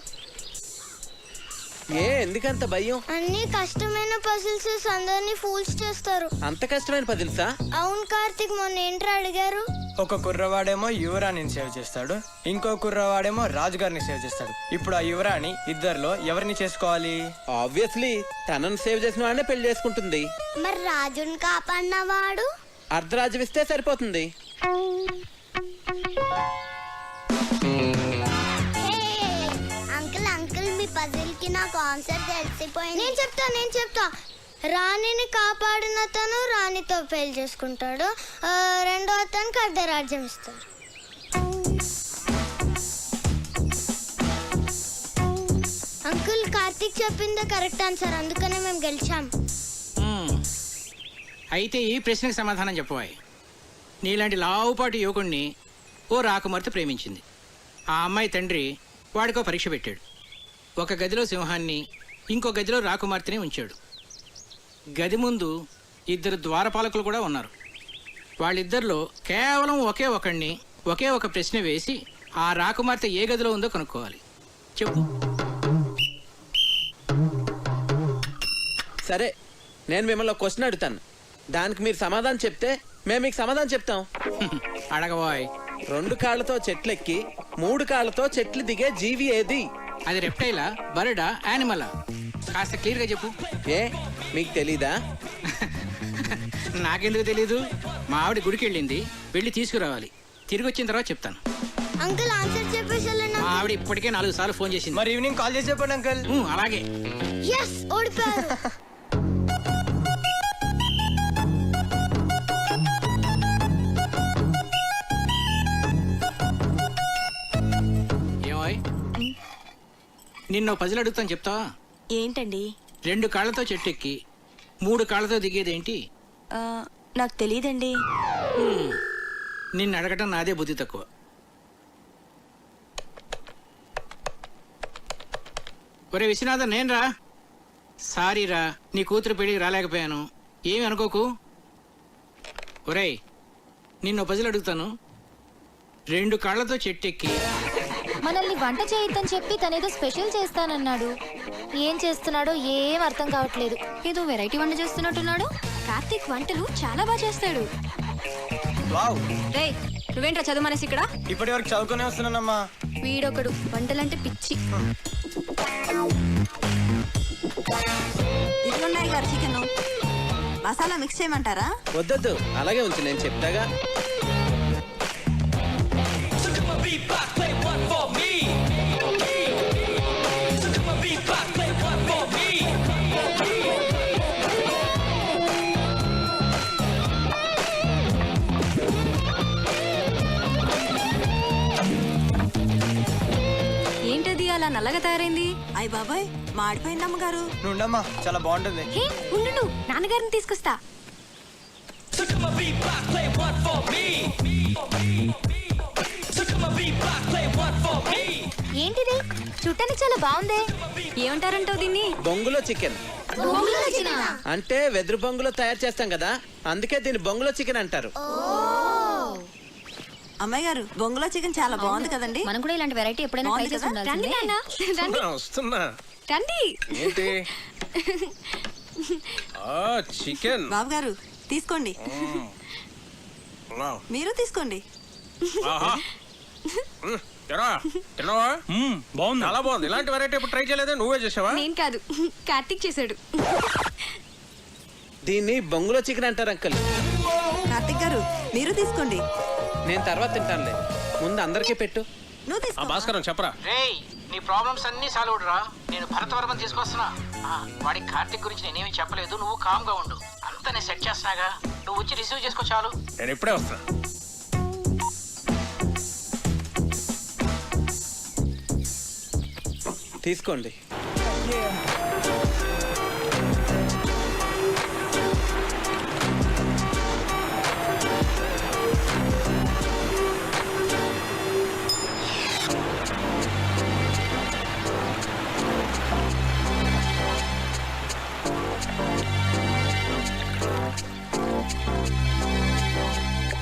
ఎందుకంత భయం? అన్ని కష్టమైన పజిల్స్ అందరినీ ఫూల్స్ చేస్తారు. అంత కష్టమైన పజిల్సా? అవును కార్తిక్, మొన్న ఏంట్రా అడిగారు? ఒక కుర్రవాడేమో యువరాణిని సేవ్ చేస్తాడు, ఇంకో కుర్రవాడేమో రాజుగారిని సేవ్ చేస్తాడు. ఇప్పుడు ఆ యువరాణి ఇద్దరిలో ఎవరిని చేసుకోవాలి? ఆబ్వియస్లీ తనను సేవ్ చేసిన వాడినే పెళ్లి చేసుకుంటుంది. మరి రాజుని కాపాడినవాడు? అర్ధరాజ్యం ఇస్తే సరిపోతుంది. అంకుల్ అంకుల్, మీ పజిల్ కి నాకు ఆన్సర్ తెలిసిపోయింది. నేను చెప్తా. రాణిని కాపాడిన అతను రాణితో పెళ్లి చేసుకుంటాడు, రెండో అతనికి అర్ధరాజ్యం ఇస్తాడు. అంకుల్, కార్తీక్ చెప్పిందే కరెక్ట్ ఆన్సర్, అందుకనే మేము గెలిచాం. అయితే ఈ ప్రశ్నకు సమాధానం చెప్పవాయి. నీలాంటి లావుపాటి యువకుణ్ణి ఓ రాకుమార్తె ప్రేమించింది. ఆ అమ్మాయి తండ్రి వాడికో పరీక్ష పెట్టాడు. ఒక గదిలో సింహాన్ని, ఇంకో గదిలో రాకుమార్తెని ఉంచాడు. గది ముందు 2 ద్వారపాలకులు కూడా ఉన్నారు. వాళ్ళిద్దరిలో కేవలం ఒకే ఒక ప్రశ్న వేసి ఆ రాకుమార్తె ఏ గదిలో ఉందో కనుక్కోవాలి. చెప్పు. సరే, నేను మిమ్మల్ని క్వశ్చన్ అడుగుతాను, దానికి మీరు సమాధానం చెప్తే మేము మీకు సమాధానం చెప్తాం. అడగవాయ్. 2 కాళ్ళతో చెట్లెక్కి 3 కాళ్ళతో చెట్లు దిగే జీవి ఏది? అది రెప్టైలా, బర్డా, యానిమలా? కాస్త క్లియర్గా చెప్పు. మీకు తెలీదా? నాకెందుకు తెలీదు? మా ఆవిడ గుడికి వెళ్ళింది, వెళ్ళి తీసుకురావాలి. తిరిగి వచ్చిన తర్వాత చెప్తాను. అంకుల్, ఆన్సర్ చెప్పేసి మా ఆవిడ ఇప్పటికే 4 సార్లు ఫోన్ చేసింది. మరి ఈవినింగ్ కాల్ చేసి చెప్పండి అంకుల్. అలాగే. ఓడిపోయారు. ఏమాయ్, నిన్న పజిల్ అడుగుతాను, చెప్తావా? ఏంటండి? 2 కాళ్ళతో చెట్టు ఎక్కి 3 కాళ్ళతో దిగేదేంటి? నాకు తెలియదండి. నిన్ను అడగటం నాదే బుద్ధి తక్కువ. ఒరే విశ్వనాథన్, నేను రా. సారీరా, నీ కూతురు పెళ్ళికి రాలేకపోయాను, ఏమి అనుకోకు. ఒరేయ్, నిన్ను పజిల్ అడుగుతాను. 2 కాళ్ళతో చెట్టు ఎక్కి మనల్ని వంట చేయొద్దని చెప్పి తనేదో స్పెషల్ చేస్తానన్నాడు. ఏం చేస్తున్నాడో ఏం అర్థం కావట్లేదు. ఏదో వెరైటీ వంట చేస్తున్నట్టున్నాడు. కార్తీక్ వంటలు చాలా బాగా చేస్తాడు. వావ్. రేయ్, నువ్వేంట్రా చదువు మనసి ఇక్కడ? ఇప్పటి వరకు చదువుకునే వస్తున్నానమ్మా. వీడొకడు వంటలంటే పిచ్చి. ఇదిగోండి గారు చికెన్. మసాలా మిక్స్ చేయమంటారా? వద్దొద్దు, అలాగే ఉంచు, నేను చెప్తాగా. ఏంటది అలా నల్లగా తయారైంది? అయ్య బాబాయ్, మాడిపోయింది అమ్మగారు. నుండమ్మా, చాలా బాగుంటుంది. ఉండు, నాన్నగారిని తీసుకొస్తా. ఏంటిది? చూడటానికి చాలా బాగుందే. ఏమంటారంటావు దీన్ని? బొంగులో చికెన్. అంటే వెదురు బొంగులో తయారు చేస్తాం కదా, అందుకే దీన్ని బొంగులో చికెన్ అంటారు. అమ్మాయి గారు, బొంగులో చికెన్ చాలా బాగుంది కదండి. మనం కూడా ఇలాంటి వెరైటీ ఎప్పుడైనా ట్రై చేసి ఉండాల్సిందే. వస్తున్నా. రండి. ఏంటి? చికెన్. బాబు గారు తీసుకోండి. మీరు తీసుకోండి. బాగుంది, చాలా బాగుంది. ఇలాంటి వెరైటీ ఇప్పుడు ట్రై చేయలేదే, నువ్వే చేసావా? నేను కాదు, కార్తీక్ చేశాడు. దీన్ని బొంగులో చికెన్ అంటారు అంకుల్. కార్తీక్ గారు, మీరు తీసుకోండి. నేను తర్వాత తింటానులే, ముందు అందరికీ పెట్టు. నువ్వు తీసుకో. భాస్కరం చెప్పరా. రేయ్, నీ ప్రాబ్లమ్స్ అన్నీ సాల్వ్ అవుతురా. నేను భరతవర్మని తీసుకొస్తున్నా. వాడికి కార్తీక్ గురించి నేనేమి చెప్పలేదు, నువ్వు కామ్గా ఉండు. అంతా నేను సెట్ చేస్తున్నాగా, నువ్వు వచ్చి రిసీవ్ చేసుకో చాలు. నేను ఇప్పుడే వస్తా. తీసుకోండి.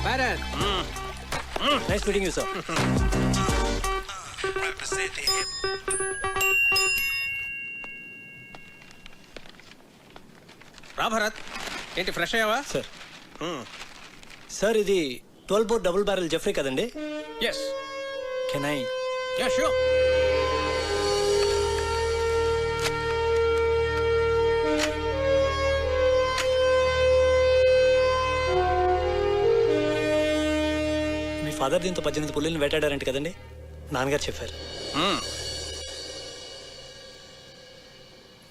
Bharat nice meeting you sir. రా భరత్, ఏంటి ఫ్రెష్ అయ్యావా? సార్ సార్ ఇది 12 బోర్ డబుల్ బ్యారెల్ జెఫ్రీ కదండి? Yes. Can I? Yeah sure. మీ ఫాదర్ దీంతో 18 పుల్లిని వేటాడారంట కదండి? నాన్నగారు చెప్పారు.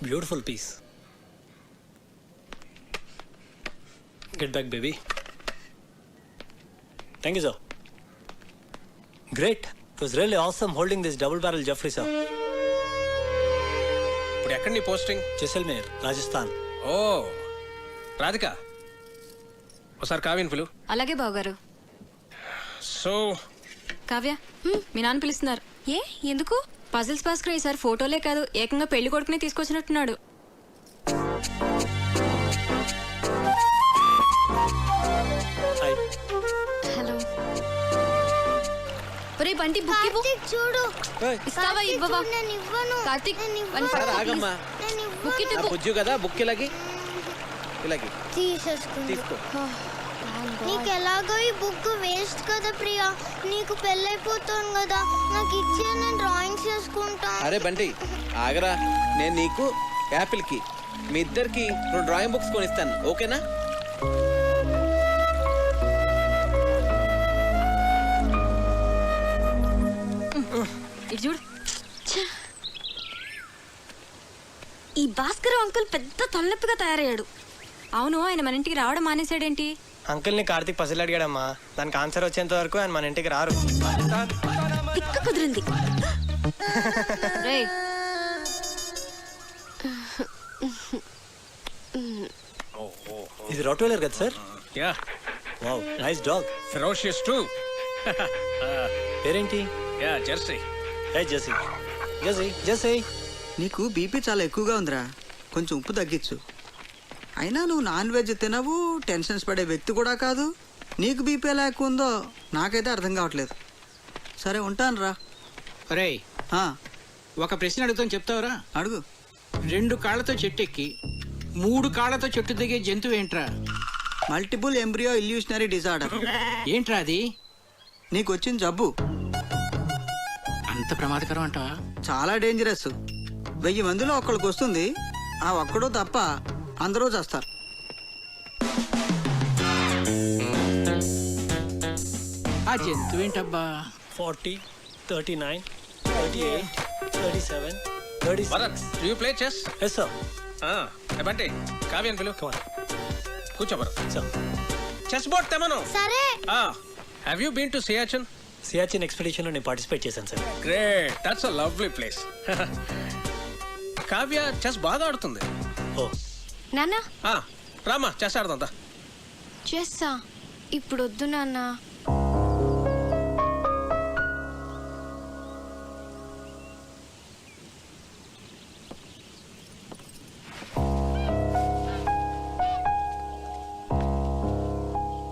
Beautiful piece. Get back, baby. Thank you, sir. Great. It was really awesome holding this double barrel Jeffrey, sir. ఇప్పుడు ఎక్కడ నీ పోస్టింగ్? జైసల్మేర్, రాజస్థాన్. ఓ రాధిక, ఒకసారి కావ్యని పిలు. అలాగే బావగారు. సో కావ్య, మీ నాన్న పిలుస్తున్నారు. ఏ ఎందుకు? పజిల్స్ భాస్కర్ ఈసారి ఫోటోలే కాదు ఏకంగా పెళ్లి కొడుకునే తీసుకొచ్చినట్టున్నాడు. హలో. ఒరే బంటి బుక్ ఇవ్వు. చూడు. ఇస్తావా ఇవ్వవా? నేను ఇవ్వను. కార్తీక్ సరే ఆగమ్మా. బుక్ ఇటు నా బుజ్జు కదా, బుక్ ఇలాగి ఇలాగి తీసేసుకుంది. తీసుకో. నీకు ఎలాగో ఈ బుక్ వేస్ట్ కదా ప్రియా, నీకు పెళ్ళైపోతాను కదా, నాకు ఇచ్చే నేను డ్రాయింగ్స్ చేసుకుంటా. అరే బంటి ఆగరా, నేను నీకు యాపిల్కి మీ ఇద్దరికి 2 డ్రాయింగ్ బుక్స్ కొనిస్తాను, ఓకేనా? ఇటు చూడు. ఈ భాస్కర్ అంకుల్ పెద్ద తలనొప్పిగా తయారయ్యాడు. అవును, ఆయన మన ఇంటికి రావడం మానేశాడేంటి? అంకుల్ని కార్తీక్ పసిలు అడిగాడమ్మా, దానికి ఆన్సర్ వచ్చేంత వరకు ఆయన మన ఇంటికి రారు. తిక్క కుదిరింది. రేయ్, ఇది రాట్వెయిలర్ కదా sir? Yeah. Wow, nice dog. Ferocious too. పేరేంటి? Yeah Jersey. Hey Jersey. Jersey, Jersey. నీకు బీపీ చాలా ఎక్కువగా ఉందిరా, కొంచెం ఉప్పు తగ్గించు. అయినా నువ్వు నాన్ వెజ్ తినవు, టెన్షన్స్ పడే వ్యక్తి కూడా కాదు. నీకు బీపీ ఎలా ఎక్కువ ఉందో నాకైతే అర్థం కావట్లేదు. సరే ఉంటాను రా. రే, ఒక ప్రశ్న అడుగుతాను, చెప్తావురా? అడుగు. 2 కాళ్ళతో చెట్టు ఎక్కి 3 కాళ్ళతో చెట్టు దిగే జంతువు ఏంట్రా? Multiple embryo illusionary disorder. ఏంట్రా అది? నీకు వచ్చిన జబ్బు అంత ప్రమాదకరం అంటావా? చాలా డేంజరస్. 1000 మందిలో ఒక్కడికి వస్తుంది, ఆ ఒక్కడు తప్ప అందరూ చేస్తారు. ఆ జంతువు ఏంటబ్బా? 40, 39, 38, 37, 36. Bharat, do you play chess? Yes, sir. Bunty కావ్యని పిలు. కూర్చో భరత్. Sir. చెస్ బోర్డ్ తెమను. సరే. Have you been to Siachen? Siachen expedition లో నేను పార్టిసిపేట్ చేశాను sir. Great, that's a lovely place. Kavya chess బాగా ఆడుతుంది. ఓ నాన్న రామా, చెస్ ఆడుతుందా? చేస్తా. ఇప్పుడు వద్దు నాన్న.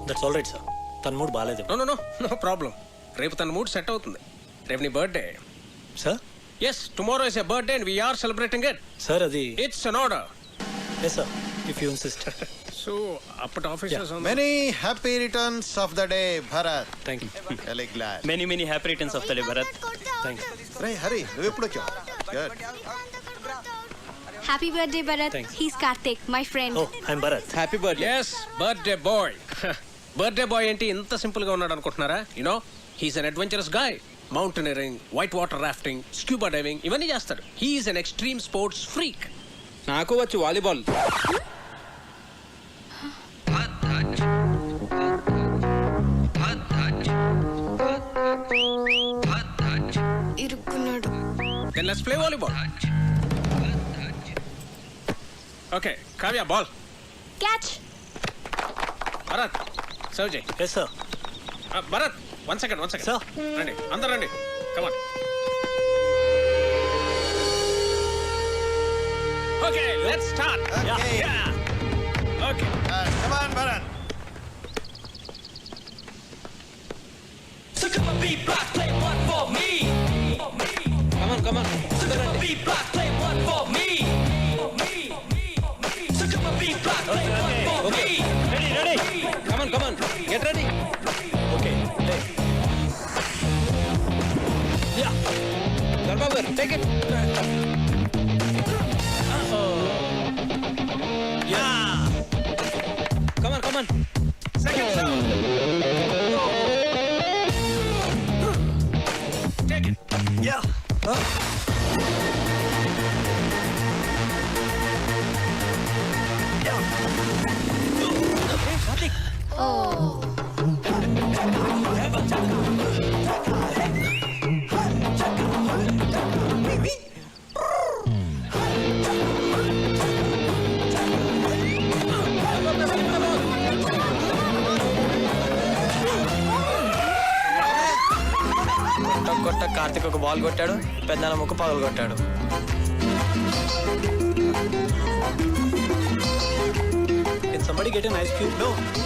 That's all right sir. తన మూడ్ బాగాలేదు. No problem. రేపు తన మూడ్ సెట్ అవుతుంది. రేపు నీ birthday. Sir? Yes, tomorrow is a birthday and we're celebrating it. Sir అది it's an order. Yes sir, if you insist. So అప్పటి officers many happy returns of the day Bharat. Thank you. Very glad. Many happy returns of the day Bharat. Thanks. రే హరి, నువ్వు ఎప్పుడు వచ్చావు? Good. Happy birthday Bharat. Thanks. He's Karthik, my friend. Oh I'm Bharat. Happy birthday. Yes, birthday boy. Birthday boy ఏంటి ఇంత simple గా ఉన్నాడు అనుకుంటున్నారా? You know, he's an adventurous guy. Mountaineering, white water rafting, scuba diving ఇవన్నీ చేస్తాడు. He's an extreme sports freak. నాకు వచ్చు volleyball. ఇరుక్కున్నాడు. Then let's play volleyball. Okay, Kavya, ball. Catch. Bharat, serve Jay. Yes, sir. Bharat, one second. Sir. Ready, andar ready. Come on. Okay, let's start. Okay. Yeah. Okay. Come on, Bharat. Come on come on get ready. Okay Babu garu take it. కమాన్ కొట్ట కార్తిక్ ఒక ball కొట్టాడు, పెద్దల ముక్క పగలు కొట్టాడు.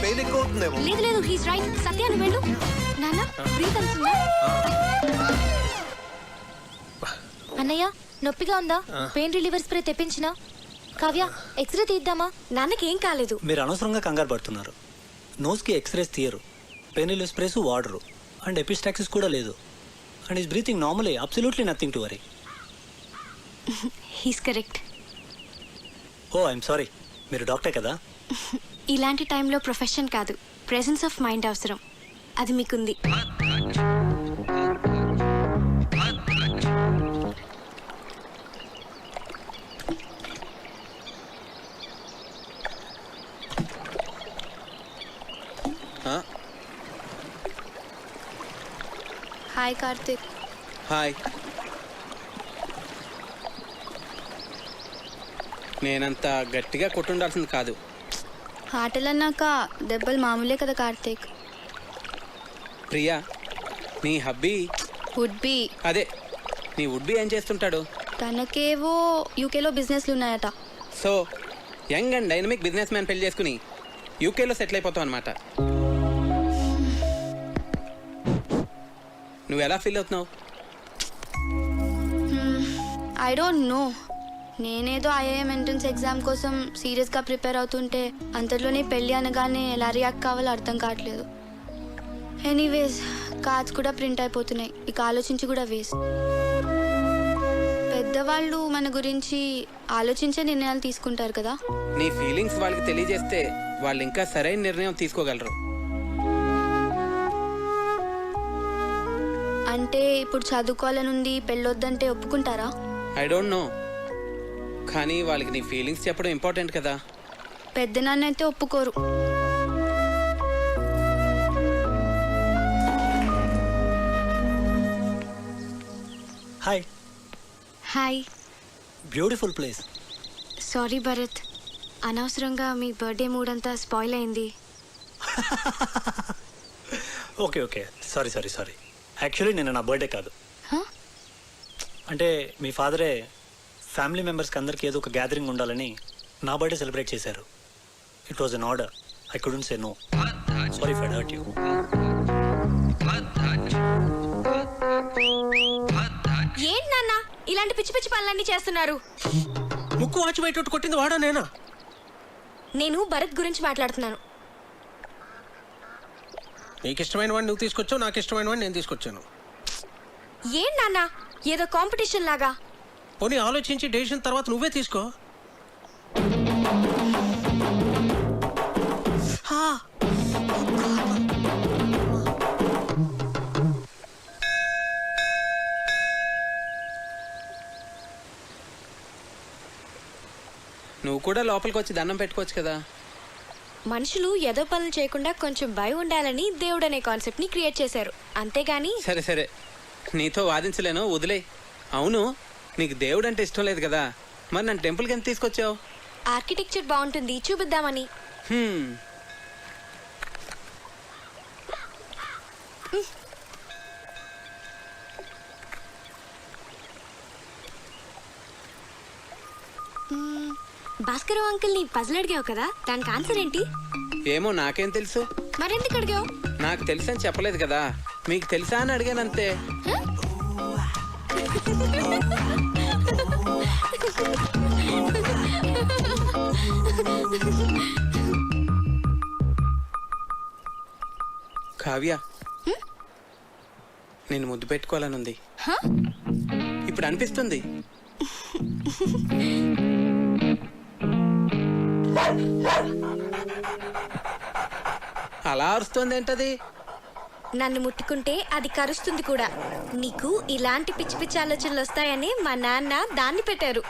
Pain ఎక్కువ అవుతుందేమో. లేదు హీస్ రైట్. సత్య నువ్వు వెళ్ళు. నాన్న బ్రీత్ అవుతుందా? అన్నయ్య నొప్పిగా ఉందా? పెయిన్ రిలీవర్ స్ప్రే తెప్పించినా? కావ్య ఎక్స్రే తీద్దామా? నాన్నకి ఏం కాలేదు. మీరు అనవసరంగా కంగారు పడుతున్నారు. నోస్కి ఎక్స్రేస్ తీయరు, పెయిన్ రిలీవ్ స్ప్రేస్ వాడరు, అండ్ ఎపిస్టాక్సిస్ కూడా లేదు. And is breathing normally, absolutely nothing to worry. He's correct. Oh I'm sorry, మీరు డాక్టర్ కదా? ఇలాంటి టైంలో ప్రొఫెషన్ కాదు, ప్రెసెన్స్ ఆఫ్ మైండ్ అవసరం. అది మీకుంది. హాయ్ కార్తిక్. హాయ్. నేనంత గట్టిగా కొట్టుండాల్సింది కాదు. ఆటలన్నాక దెబ్బలు మామూలే కదా కార్తిక్. ప్రియా, నీ హబ్బీ వుడ్ బి. అదే, నీ వుడ్ బి ఏం చేస్తుంటాడు? తనకేవో యూకేలో బిజినెస్లు ఉన్నాయట. So young and dynamic business man పెళ్లి చేసుకుని యూకేలో సెటిల్ అయిపోతావు అనమాట. నువ్వు ఎలా ఫీల్ అవుతున్నావు? I don't know. నేనేదో ఐఐఎం ఎంట్రన్స్ ఎగ్జామ్ కోసం సీరియస్గా ప్రిపేర్ అవుతుంటే అంతలోనే పెళ్ళి అనగానే ఎలా రియాక్ట్ కావాలో అర్థం కావట్లేదు. ఎనీవేస్ కార్డ్స్ కూడా ప్రింట్ అయిపోతున్నాయి, ఇక ఆలోచించి కూడా వేస్ట్. పెద్దవాళ్ళు మన గురించి ఆలోచించే నిర్ణయాలు తీసుకుంటారు కదా. నీ ఫీలింగ్స్ వాళ్ళకి తెలియజేస్తే వాళ్ళు ఇంకా సరైన నిర్ణయం తీసుకోగలరు. అంటే ఇప్పుడు చదువుకోవాలనుంది, పెళ్ళొద్దంటే ఒప్పుకుంటారా? ఐ డోంట్ నో, కానీ వాళ్ళకి నీ ఫీలింగ్స్ చెప్పడం ఇంపార్టెంట్ కదా. పెద్దనాన్న అయితే ఒప్పుకోరు. Hi. Hi. Beautiful place. Sorry Bharat, అనవసరంగా మీ బర్త్డే మూడ్ అంతా స్పాయిల్ అయింది. Okay okay, sorry sorry sorry. Actually నేను నా బర్త్డే కాదు, అంటే మీ ఫాదరే ఫ్యామిలీ మెంబర్స్కి అందరికీ ఏదో ఒక గ్యాదరింగ్ ఉండాలని నా బర్త్డే సెలబ్రేట్ చేశారు. It was an order, I couldn't say no. Sorry if I hurt you. ఏంటి నాన్న ఇలాంటి పిచ్చి పిచ్చి పనులన్నీ చేస్తున్నారు? ముక్కు వాచి బయట కొట్టింది వాడా నేనా? నేను భరత్ గురించి మాట్లాడుతున్నాను. నీకు ఇష్టమైన వాడిని నువ్వు తీసుకొచ్చావు, నాకు ఇష్టమైన వాడిని నేను తీసుకొచ్చాను. ఏం నాన్న ఏదో కాంపిటీషన్ లాగా? పోనీ ఆలోచించి డెసిషన్ తర్వాత నువ్వే తీసుకో. నువ్వు కూడా లోపలికి వచ్చి దండం పెట్టుకోవచ్చు కదా. మనుషులు ఏదో పనులు చేయకుండా కొంచెం భయం ఉండాలని దేవుడు అనే కాన్సెప్ట్ ని క్రియేట్ చేశారు, అంతేగాని. సరే సరే, నీతో వాదించలేను, వదిలే. అవును, నీకు దేవుడు అంటే ఇష్టం లేదు కదా, మరి నన్ను టెంపుల్కి ఎంత తీసుకొచ్చావు? ఆర్కిటెక్చర్ బాగుంటుంది చూపిద్దామని. భాస్కర్ అంకుల్ ని పజిల్ అడిగావు కదా, దానికి ఆన్సర్ ఏంటి? ఏమో నాకేం తెలుసు. మరెందుకు అడిగావు? నాకు తెలుసని చెప్పలేదు కదా, మీకు తెలుసా అని అడిగానంతే. కావ్య, నేను ముద్దు పెట్టుకోవాలనుంది. ఇప్పుడు అనిపిస్తుంది. అలా అరుస్తుంది ఏంటది? నన్ను ముట్టుకుంటే అది కరుస్తుంది కూడా. నీకు ఇలాంటి పిచ్చి పిచ్చి ఆలోచనలు వస్తాయని మా నాన్న దాన్ని పెట్టారు.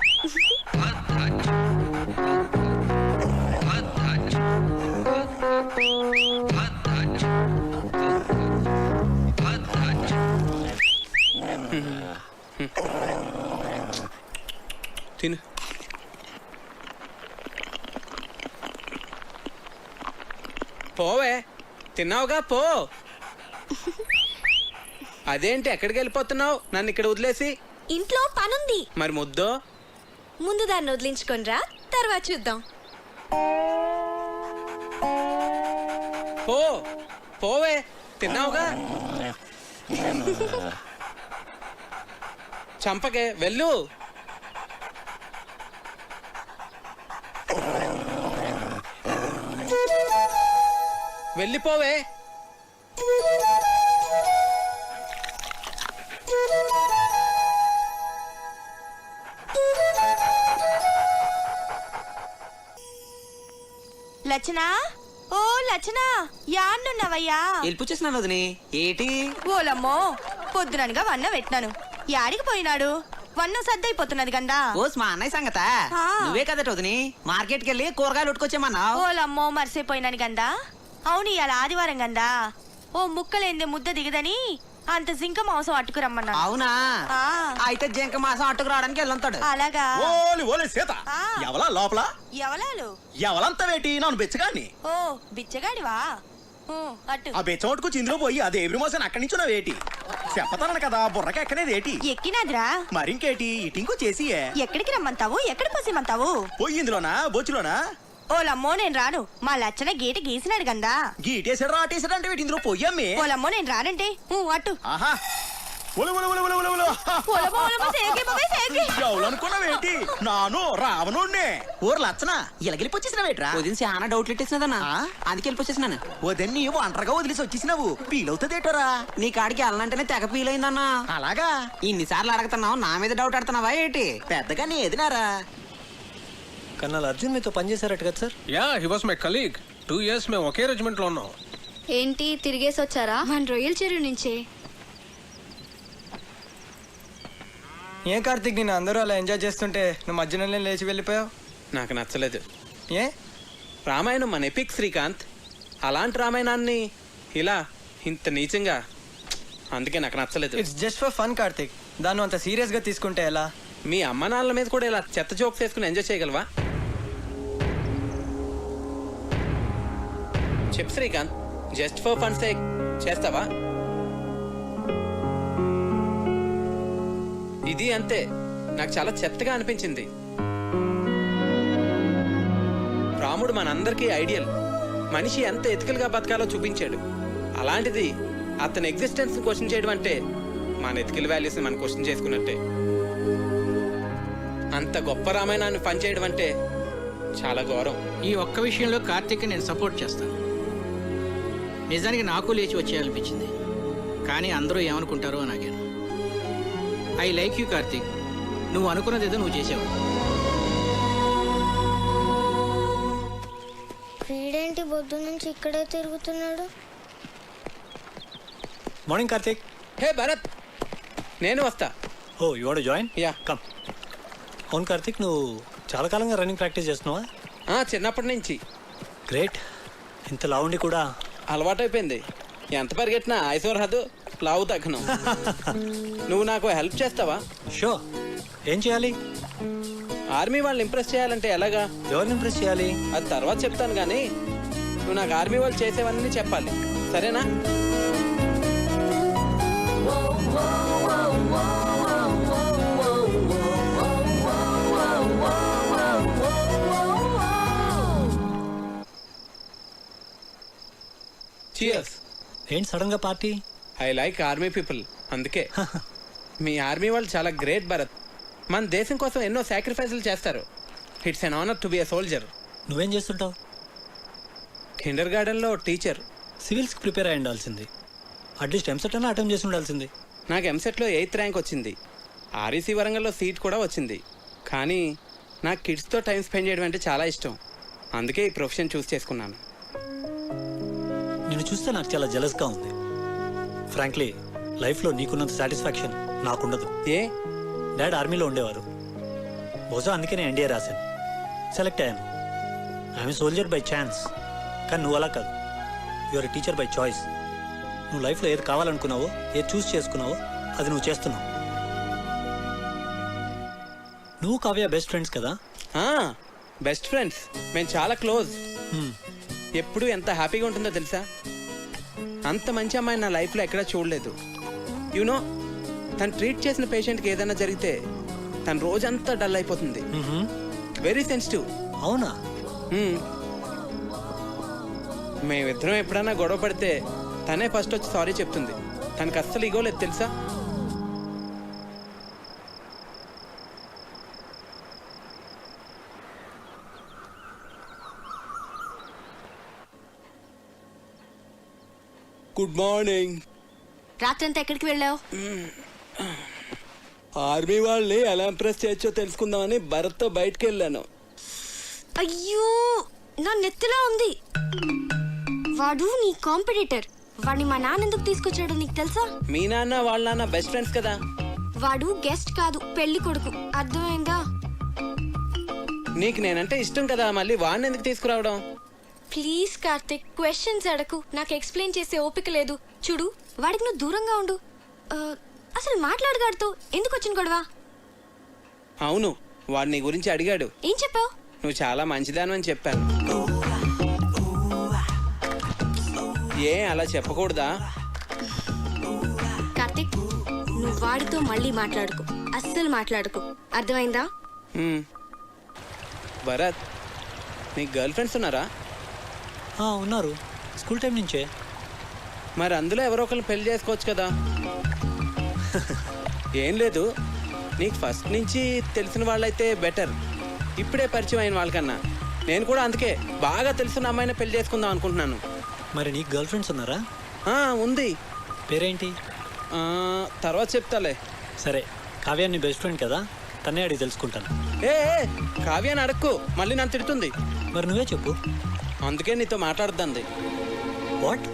తిను. పోవే, తిన్నావుగా పో. అదేంటి ఎక్కడికి వెళ్ళిపోతున్నావు నన్ను ఇక్కడ వదిలేసి? ఇంట్లో పనుంది. మరి ముద్దో? ముందు దాన్ని వదిలించుకొనిరా, తర్వాత చూద్దాం. పో పోవే, తిన్నావుగా. చంపకే, వెళ్ళు. వెళ్ళిపోవే. లచ్చనా, ఓ లచ్చనా, యాన్నున్నవయ్యా? వెళ్ళిపోచేసినాను వదిని. ఏటి? ఓలమ్మో, పొద్దుననగా వన్న పెట్టినాను. యాడికి పోయినాడు? వన్నం సద్దయిపోతున్నది గందా. ఓస్ మా అన్నయ్య సంగత. ఆ. నువ్వే కదట వదిని మార్కెట్కి వెళ్ళి కూరగాయలు ఉట్టుకొచ్చామన్నావు. ఓలమ్మో, మర్చిపోయినాను గందా. అవును, ఇవాళ ఆదివారం గందా. ఓ ముక్కలేందే ముద్ద దిగదని అంత జింక మాంసం అట్టుకురమ్మన్నా. అవునా? అయితే జింక మాసం అట్టుకు రావడానికి వెళ్ళుంటాడు. అలాగా? ఓలి ఓలి సీత, ఎవలా లోపల? ఎవలాలు? ఎవలంతా వేటి నన్ను బెచ్చగాన్ని? ఓ బిచ్చగాడివా? అట్టు ఆ బెచ్చోటుకు చిందులో పోయి అదే ఎవ్రీ మోసం అక్కడి నుంచి వేటి చెప్పతాను కదా, బుర్రకి ఎక్కనేది ఏటి? ఎక్కినాదిరా. మరింకేటి ఇటింకు చేసి ఎక్కడికి రమ్మంటావు? ఎక్కడ పోసేమంటావు? పోయి ఇందులోనా బొచ్చులోనా? ఓలమ్మో, నేను రాను. మా లచ్చన గీట గీసినాడు గందా. గీటేసాడు రాటేసాడు అంటే వీటి ఇందులో పోయమ్మే. ఓలమ్మో, నేను రానంటే అట్టు. ఆహా, ఎవలనుకున్నావేంటి? నాను రావణుణ్ణే. ఊరు లచ్చన ఇలాగెళ్ళిపోచ్చేసినావేట్రా? వదిలి చాలా డౌట్లు ఇట్టేసినదన్నా, అందుకే వెళ్ళిపోచ్చేసినాను. వదన్ని ఒంటరిగా వదిలేసి వచ్చేసినావు, ఫీల్ అవుతుందేటోరా? నీ కాడికి వెళ్ళనంటేనే తెగ ఫీల్ అయిందన్నా. అలాగా? ఇన్నిసార్లు అడుగుతున్నావు, నా మీద డౌట్ ఆడుతున్నావా ఏంటి? పెద్దగా నీ ఎదినారా? కన్నాల్ అర్జున్ మీతో పనిచేశారట కదా sir? Yeah, he was my colleague. 2 years మేము ఒకే రెజిమెంట్ లో ఉన్నాం. ఏంటి తిరిగేసి వచ్చారా? మన రొయ్యల చెరువు నుంచే. ఏ కార్తీక్, నేను అందరూ అలా ఎంజాయ్ చేస్తుంటే నువ్వు మధ్యలోనే లేచి వెళ్ళిపోయావు. నాకు నచ్చలేదు. ఏ? రామాయణం మన ఎపిక్ శ్రీకాంత్. అలాంటి రామాయణాన్ని ఇలా ఇంత నీచంగా, అందుకే నాకు నచ్చలేదు. It's just for fun Karthik, దాన్ని అంత సీరియస్ గా తీసుకుంటే ఎలా? మీ అమ్మ నాన్నల మీద కూడా ఇలా చెత్త జోక్స్ వేసుకుని ఎంజాయ్ చేయగలవా? చెప్పు Srikanth, just for fun sake చేస్తావా? ఇది అంతే, నాకు చాలా చెత్తగా అనిపించింది. రాముడు మనందరికీ ఐడియల్. మనిషి ఎంత ఎథికల్గా బతకాలో చూపించాడు. అలాంటిది అతని ఎగ్జిస్టెన్స్ క్వశ్చన్ చేయడం అంటే మన ఎథికల్ వాల్యూస్ని మనం క్వశ్చన్ చేసుకున్నట్టే. అంత గొప్ప రామాయణాన్ని పనిచేయడం అంటే చాలా ఘోరం. ఈ ఒక్క విషయంలో కార్తీక్ నేను సపోర్ట్ చేస్తాను. నిజానికి నాకు లేచి వచ్చేయాలనిపించింది, కానీ అందరూ ఏమనుకుంటారో అని ఆగాను. ఐ లైక్ యూ కార్తీక్, నువ్వు అనుకున్నది ఏదో నువ్వు చేసావు. వీడేంటి బొద్దు నుంచి ఇక్కడే తిరుగుతున్నాడు? మార్నింగ్ కార్తీక్. హే భరత్, నేను వస్తా. Oh you want to join? Yeah come. అవును కార్తీక్, నువ్వు చాలా కాలంగా రన్నింగ్ ప్రాక్టీస్ చేస్తున్నావా? చిన్నప్పటి నుంచి. గ్రేట్. ఇంత లావుండి కూడా అలవాటైపోయింది. ఎంత పరిగెట్టినా ఐశ్వర్ హదు లావు తగ్గను. నువ్వు నాకు హెల్ప్ చేస్తావా? షో. ఏం చేయాలి? ఆర్మీ వాళ్ళని ఇంప్రెస్ చేయాలంటే ఎలాగా? ఎవరిని ఇంప్రెస్ చేయాలి? అది తర్వాత చెప్తాను, కానీ నువ్వు నాకు ఆర్మీ వాళ్ళు చేసేవన్నీ చెప్పాలి, సరేనా? Cheers. ఏంటి సడన్ గా party? I like army people, అందుకే. మీ ఆర్మీ వాళ్ళు చాలా గ్రేట్ భరత్. మన దేశం కోసం ఎన్నో సాక్రిఫైసులు చేస్తారు. It's an honour to be a soldier. నువ్వేం చేస్తుంటావు? కిండర్ గార్డెన్లో టీచర్. సివిల్స్కి ప్రిపేర్ అయి ఉండాల్సింది. అట్లీస్ట్ ఎంసెట్ అన్నా అటెంప్ట్ చేసి ఉండాల్సింది. నాకు ఎంసెట్లో 8th ర్యాంక్ వచ్చింది. ఆర్ఈసీ వరంగల్లో సీట్ కూడా వచ్చింది. కానీ నాకు కిడ్స్తో టైం స్పెండ్ చేయడం అంటే చాలా ఇష్టం. అందుకే ఈ ప్రొఫెషన్ చూస్ చేసుకున్నాను. నిన్ను చూస్తే నాకు చాలా జెలస్గా ఉంది. ఫ్రాంక్లీ లైఫ్లో నీకున్నంత సాటిస్ఫాక్షన్ నాకుండదు. ఏ? డాడ్ ఆర్మీలో ఉండేవారు. బహుశా అందుకే నేను ఎన్డీఏ రాశాను, సెలెక్ట్ అయ్యాను. I'm soldier by chance. కానీ నువ్వు అలా కాదు, యువర్ టీచర్ బై చాయిస్. నువ్వు లైఫ్లో ఏది కావాలనుకున్నావో, ఏది చూస్ చేసుకున్నావో అది నువ్వు చేస్తున్నావు. నువ్వు కావ్య బెస్ట్ ఫ్రెండ్స్ కదా? బెస్ట్ ఫ్రెండ్స్, మేము చాలా క్లోజ్. ఎప్పుడు ఎంత హ్యాపీగా ఉంటుందో తెలుసా? అంత మంచి అమ్మాయి నా లైఫ్లో ఎక్కడా చూడలేదు. యూనో, తను ట్రీట్ చేసిన పేషెంట్కి ఏదైనా జరిగితే తను రోజంతా డల్ అయిపోతుంది. Very sensitive. అవునా? మేమిద్దరం ఎప్పుడైనా గొడవ పడితే తనే ఫస్ట్ వచ్చి సారీ చెప్తుంది. తనకు అస్సలు ఇగో లేదు తెలుసా? Good morning. రాత్రంతా ఎక్కడికి వెళ్ళావు? ఆర్మీ వాళ్ళని ఎలా ఇంప్రెస్ చేయొచ్చో తెలుసుకుందామని భరత్తో బయటకు వెళ్ళాను. అయ్యో, నా నెత్తిలో ఉంది. వాడు నీ కాంపిటీటర్. వాడిని మా నాన్న ఎందుకు తీసుకొచ్చాడో నీకు తెలుసా? మీ నాన్న వాళ్ళ నాన్న బెస్ట్ ఫ్రెండ్స్ కదా. వాడు గెస్ట్ కాదు, పెళ్లి కొడుకు. అర్థమైందా? నీకు నేనంటే ఇష్టం కదా, మళ్ళీ వాడిని ఎందుకు తీసుకురావడం? ప్లీజ్ కార్తిక్, క్వశ్చన్స్ అడకు. నాకు ఎక్స్ప్లెయిన్ చేసే ఓపిక లేదు. చూడు, వాడికి నువ్వు దూరంగా ఉండు. అసలు మాట్లాడగాడుతో ఎందుకు వచ్చిన గొడవ? అవును, వాడు నీ గురించి అడిగాడు. ఏం చెప్పావు? నువ్వు చాలా మంచిదాను అని చెప్పాను. ఏ అలా చెప్పకూడదా? కార్తిక్, నువ్వు వాడితో మళ్ళీ మాట్లాడుకో. అస్సలు మాట్లాడుకో, అర్థమైందా? భరత్, నీకు గర్ల్ ఫ్రెండ్స్ ఉన్నారా? ఉన్నారు, స్కూల్ టైం నుంచే. మరి అందులో ఎవరో ఒకరిని పెళ్లి చేసుకోవచ్చు కదా. ఏం లేదు, నీకు ఫస్ట్ నుంచి తెలిసిన వాళ్ళైతే బెటర్. ఇప్పుడే పరిచయం అయిన వాళ్ళకన్నా. నేను కూడా అందుకే బాగా తెలిసిన అమ్మాయిని పెళ్లి చేసుకుందాం అనుకుంటున్నాను. మరి నీకు గర్ల్ ఫ్రెండ్స్ ఉన్నారా? ఉంది. పేరేంటి? తర్వాత చెప్తాలే. సరే, కావ్య నీ బెస్ట్ ఫ్రెండ్ కదా, తన్నే అడిగి తెలుసుకుంటాను. కావ్యాన్ని అడక్కు, మళ్ళీ నన్ను తిడుతుంది. మరి నువ్వే చెప్పు. అందుకే నీతో మాట్లాడుద్దంది. వాట్?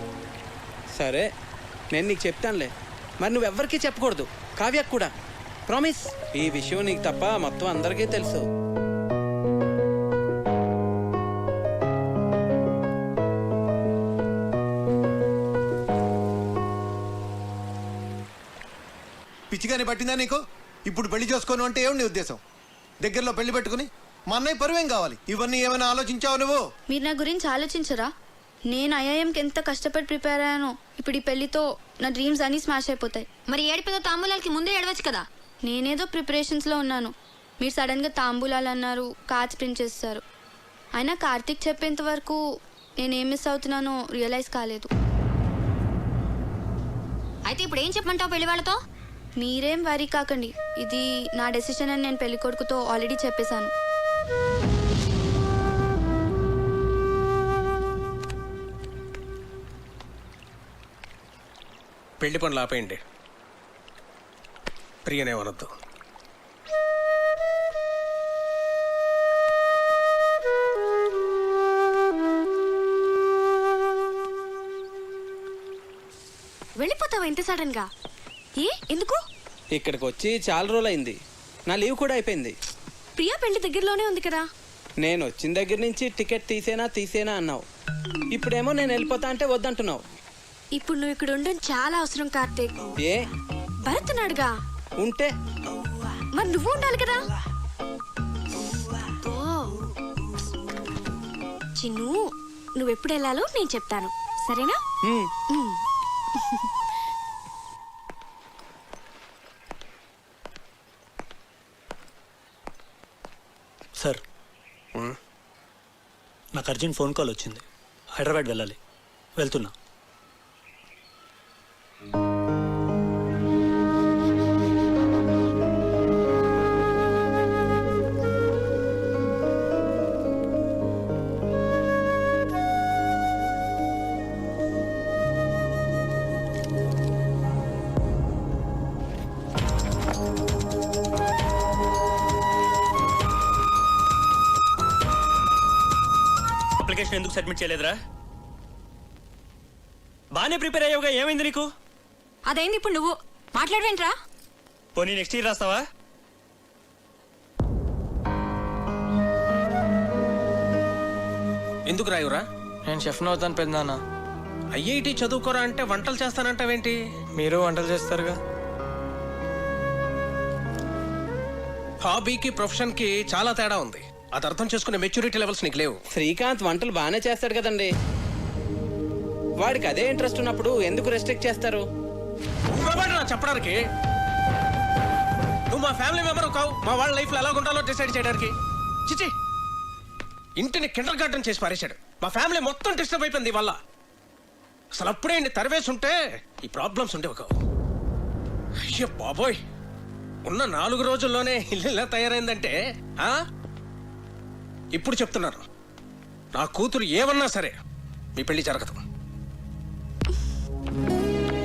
సరే, నేను నీకు చెప్తానులే. మరి నువ్వెవ్వరికీ చెప్పకూడదు, కావ్యకు కూడా. ప్రామిస్. ఈ విషయం నీకు తప్ప మొత్తం అందరికీ తెలుసు. పిచ్చిగానే పట్టిందా నీకు? ఇప్పుడు పెళ్లి చేసుకోను అంటే ఏమి నీ ఉద్దేశం? దగ్గరలో పెళ్లి పెట్టుకుని మా అన్నయ్య పరువేం కావాలి? ఇవన్నీ ఏమైనా ఆలోచించావు నువ్వు? మీరు నా గురించి ఆలోచించరా? నేను ఐఐఎంకి ఎంత కష్టపడి ప్రిపేర్ అయ్యానో. ఇప్పుడు ఈ పెళ్లితో నా డ్రీమ్స్ అన్నీ స్మాష్ అయిపోతాయి. మరి ఏడిపోతే తాంబూలాలకి ముందే ఏడవచ్చు కదా. నేనేదో ప్రిపరేషన్స్లో ఉన్నాను, మీరు సడన్గా తాంబూలాలు అన్నారు, కార్డ్స్ ప్రింట్ చేస్తారు. అయినా కార్తీక్ చెప్పేంత వరకు నేనేం మిస్ అవుతున్నానో రియలైజ్ కాలేదు. అయితే ఇప్పుడు ఏం చెప్పమంటావు పెళ్లి వాళ్ళతో? మీరేం వరీ కాకండి, ఇది నా డెసిషన్ అని నేను పెళ్లి కొడుకుతో ఆల్రెడీ చెప్పేశాను. పెళ్లి పనులు ఆపేయండి. ప్రియనే అనొద్దు. వెళ్ళిపోతావా ఇంత సడన్ గా? ఎందుకు? ఇక్కడికి వచ్చి చాలా రోజులైంది. నా లీవ్ కూడా అయిపోయింది. ప్రియా పెళ్లి దగ్గరలోనే ఉంది కదా. నేను వచ్చిన దగ్గర నుంచి టికెట్ తీసేనా అన్నావు. ఇప్పుడేమో నేను వెళ్ళిపోతా అంటే వద్దంటున్నావు. ఇప్పుడు నువ్వు ఇక్కడ ఉండడం చాలా అవసరం కార్తీక్. ఏ? భరత్ ఉన్నాడుగా. ఉంటే మరి నువ్వు ఉండాలి కదా. చిన్ను, నువ్వెప్పుడు వెళ్ళాలో నేను చెప్తాను, సరేనా? సార్, నాకు అర్జెంట్ ఫోన్ కాల్ వచ్చింది. హైదరాబాద్ వెళ్ళాలి, వెళ్తున్నా. అప్లికేషన్ ఎందుకు సబ్మిట్ చేయలేదురా? బాగానే ప్రిపేర్ అయ్యావుగా, ఏమైంది నీకు? అదేంది ఇప్పుడు నువ్వు మాట్లాడవేంట్రా? పోనీ నెక్స్ట్ ఇయర్ రాస్తావా? ఎందుకు రాయురా? నేను షెఫ్ని అవుతాను పెద్దనాన్న. ఐఐటి చదువుకోరా అంటే వంటలు చేస్తానంటావేంటి? మీరు వంటలు చేస్తారుగా. హాబీకి ప్రొఫెషన్కి చాలా తేడా ఉంది. అది అర్థం చేసుకునే మెచ్యూరిటీ లెవెల్స్ నీకు లేవు. శ్రీకాంత్ వంటలు బాగానే చేస్తాడు కదండి. వాడికి అదే ఇంట్రెస్ట్ ఉన్నప్పుడు ఎందుకు రెస్ట్రిక్ట్ చేస్తారు? చెప్పడానికి నువ్వు మా ఫ్యామిలీ మెంబర్ కావు. మా వాళ్ళ లైఫ్లో ఎలా ఉండాలో డిసైడ్ చేయడానికి. చిచి, ఇంటిని కిండర్ గార్డెన్ చేసి పారేశాడు. మా ఫ్యామిలీ మొత్తం డిస్టర్బ్ అయిపోయింది వల్ల. అసలు అప్పుడే ఇన్ని తరివేసి ఉంటే ఈ ప్రాబ్లమ్స్ ఉండేవి కావు. అయ్యో బాబోయ్, ఉన్న 4 రోజుల్లోనే ఇల్లు ఇలా తయారైందంటే ఇప్పుడు చెప్తున్నాను, నా కూతురు ఏమన్నా సరే మీ పెళ్లి జరగదు.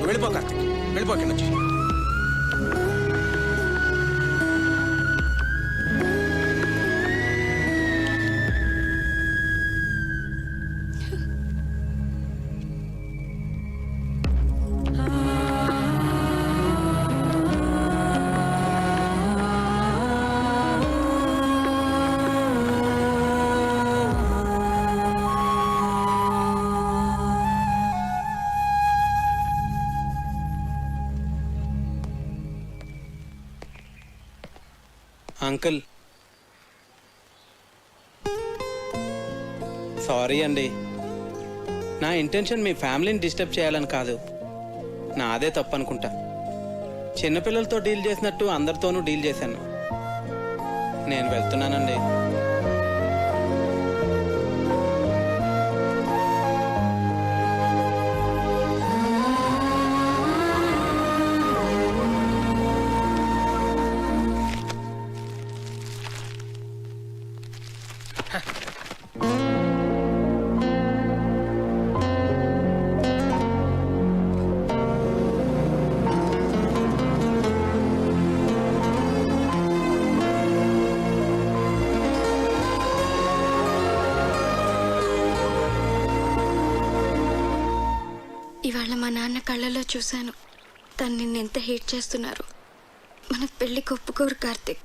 వెళ్ళిపో కార్తీక్, వెళ్ళిపో ఇక్కడి నుంచి. అంకుల్, సారీ అండి. నా ఇంటెన్షన్ మీ ఫ్యామిలీని డిస్టర్బ్ చేయాలని కాదు. నాదే తప్పు అనుకుంటా. చిన్నపిల్లలతో డీల్ చేసినట్టు అందరితోనూ డీల్ చేశాను. నేను వెళ్తున్నానండి. ఇవాళ మా నాన్న కళ్ళలో చూశాను, తను నిన్నెంత హేట్ చేస్తున్నారు. మన పెళ్ళికి ఒప్పుకోరు కార్తిక్.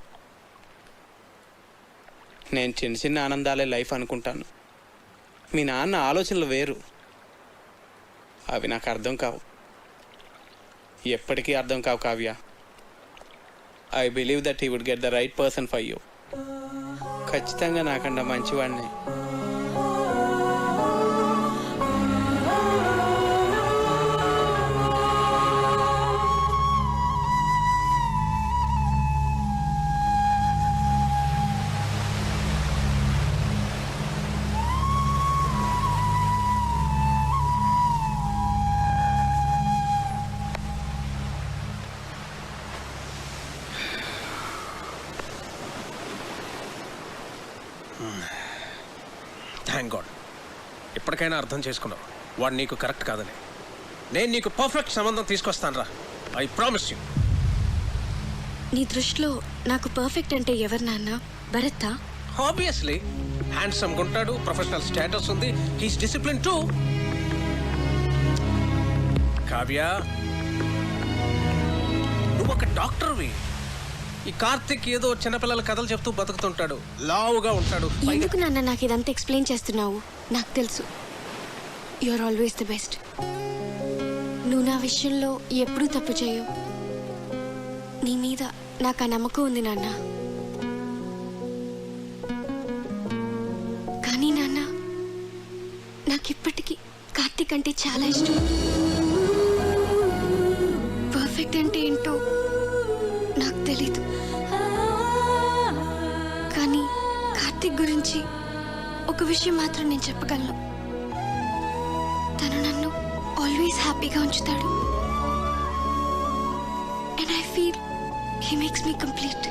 నేను చిన్న చిన్న ఆనందాలే లైఫ్ అనుకుంటాను. మీ నాన్న ఆలోచనలు వేరు. అవి నాకు అర్థం కావు, ఎప్పటికీ అర్థం కావు Kavya. I believe that he would get the right person for you. ఖచ్చితంగా నాకన్నా మంచివాడిని. థ్యాంక్ గాడ్, ఇప్పటికైనా అర్థం చేసుకున్నావు వాడు నీకు కరెక్ట్ కాదని. నేను నీకు పర్ఫెక్ట్ సంబంధం తీసుకొస్తాను రా, ఐ ప్రామిస్ యూ. నీ దృష్టిలో నాకు పర్ఫెక్ట్ అంటే ఎవరు నాన్న? భరత్? ఆబ్వియస్లీ హ్యాండ్సమ్ ఉంటాడు, ప్రొఫెషనల్ స్టేటస్ ఉంది, హీస్ డిసిప్లిన్ టూ. కావ్య, నువ్వు ఒక డాక్టర్వి. ఈ కార్తిక్ ఏదో చిన్నపిల్లల కథలు చెప్తూ బతుకుతుంటాడు, లావుగా ఉంటాడు. ఎందుకు నాన్న నాకు ఇదంతా ఎక్స్ప్లెయిన్ చేస్తున్నావు? నాకు తెలుసు, you are always the best. నువ్వు నా విషయంలో ఎప్పుడూ తప్పు చేయవు. నీ మీద నాకు ఆ నమ్మకం ఉంది నాన్న. కానీ నాన్న, నాకు ఇప్పటికీ కార్తిక్ అంటే చాలా ఇష్టం. పర్ఫెక్ట్ అంటే ఏంటో నాకు తెలీదు, కానీ కార్తిక్ గురించి ఒక విషయం మాత్రం నేను చెప్పగలను. తను నన్ను ఆల్వేస్ హ్యాపీగా ఉంచుతాడు. And I feel he makes me complete.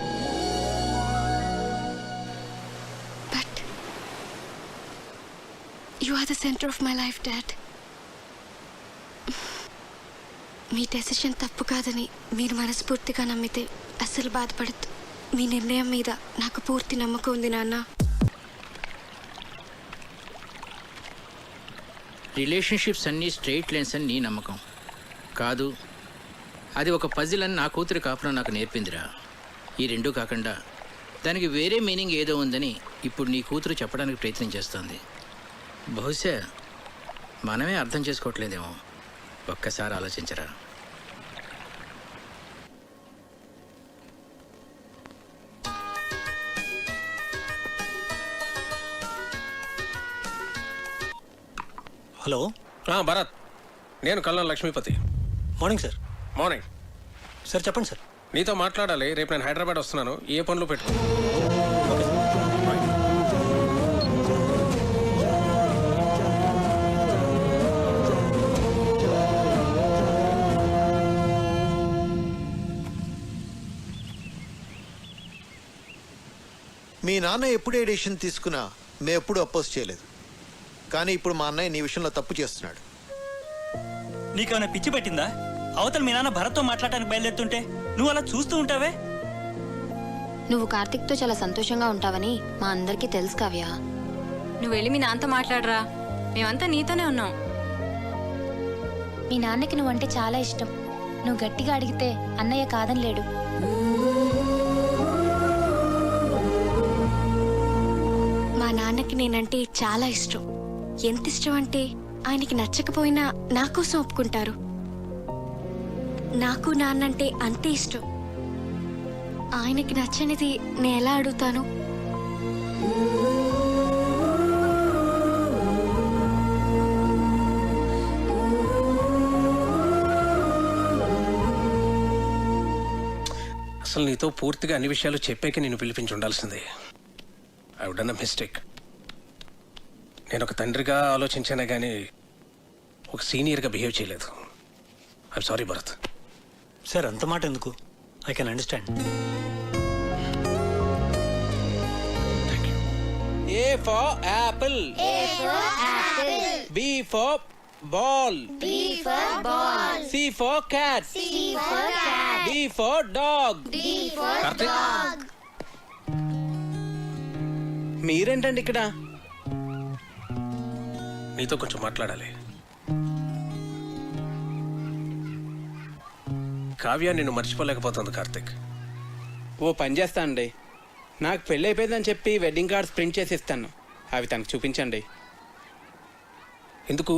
But you are the centre of my life dad. మీ డెసిషన్ తప్పు కాదని మీరు మనస్ఫూర్తిగా నమ్మితే అస్సలు బాధపడద్దు. మీ నిర్ణయం మీద నాకు పూర్తి నమ్మకం ఉంది నాన్న. రిలేషన్షిప్స్ అన్నీ స్ట్రైట్ లైన్స్ అని నీ నమ్మకం కాదు. అది ఒక పజిల్ అని నా కూతురి కాపురం నాకు నేర్పిందిరా. ఈ రెండూ కాకుండా దానికి వేరే మీనింగ్ ఏదో ఉందని ఇప్పుడు నీ కూతురు చెప్పడానికి ప్రయత్నం చేస్తోంది. బహుశా మనమే అర్థం చేసుకోవట్లేదేమో. ఒక్కసారి ఆలోచించరా. హలో భరత్, నేను Kallam Lakshmipati. Morning sir. Morning sir చెప్పండి సార్. నీతో మాట్లాడాలి. రేపు నేను హైదరాబాద్ వస్తున్నాను. ఏ పనులు పెట్టు. మీ నాన్న ఎప్పుడు ఏ డెసిషన్ తీసుకున్నా మేము ఎప్పుడు అపోజ్ చేయలేదు. కానీ ఇప్పుడు మా అన్నయ్య నీ విషయంలో తప్పు చేస్తున్నాడు. నీకేమైనా పిచ్చి పట్టిందా? అవతల మీ నాన్న భరత్తో మాట్లాడటానికి బయలుదేరుతుంటే నువ్వు అలా చూస్తూ ఉంటావే? నువ్వు కార్తిక్తో చాలా సంతోషంగా ఉంటావని మా అందరికీ తెలుసు కావ్య. నువ్వు వెళ్ళి మీ నాన్నతో మాట్లాడరా, మేమంతా నీతోనే ఉన్నాం. మీ నాన్నకి నువ్వంటే చాలా ఇష్టం. నువ్వు గట్టిగా అడిగితే అన్నయ్య కాదని లేడు. మా నాన్నకి నేనంటే చాలా ఇష్టం. ఎంత ఇష్టం అంటే ఆయనకి నచ్చకపోయినా నా కోసం ఒప్పుకుంటారు. నాకు నాన్నంటే అంతే ఇష్టం. ఆయనకి నచ్చనిది నేను ఎలా అడుగుతాను? అసలు నీతో పూర్తిగా అన్ని విషయాలు చెప్పాక నేను పిలిపించి ఉండాల్సిందే. I would done a mistake. నేను ఒక తండ్రిగా ఆలోచించానే కానీ ఒక సీనియర్గా బిహేవ్ చేయలేదు. I'm sorry Bharat. సార్ అంత మాట ఎందుకు? I can understand. A for apple. A for apple. B for ball. B for ball. C for cat. C for cat. D for dog. D for dog. మీరేంటండి ఇక్కడ? నీతో కొంచెం మాట్లాడాలి. కావ్య నిన్ను మర్చిపోలేకపోతుంది కార్తిక్. ఓ పని చేస్తా అండి, నాకు పెళ్ళి అయిపోయిందని చెప్పి వెడ్డింగ్ కార్డ్స్ ప్రింట్ చేసి ఇస్తాను. అవి తనకు చూపించండి. ఎందుకు?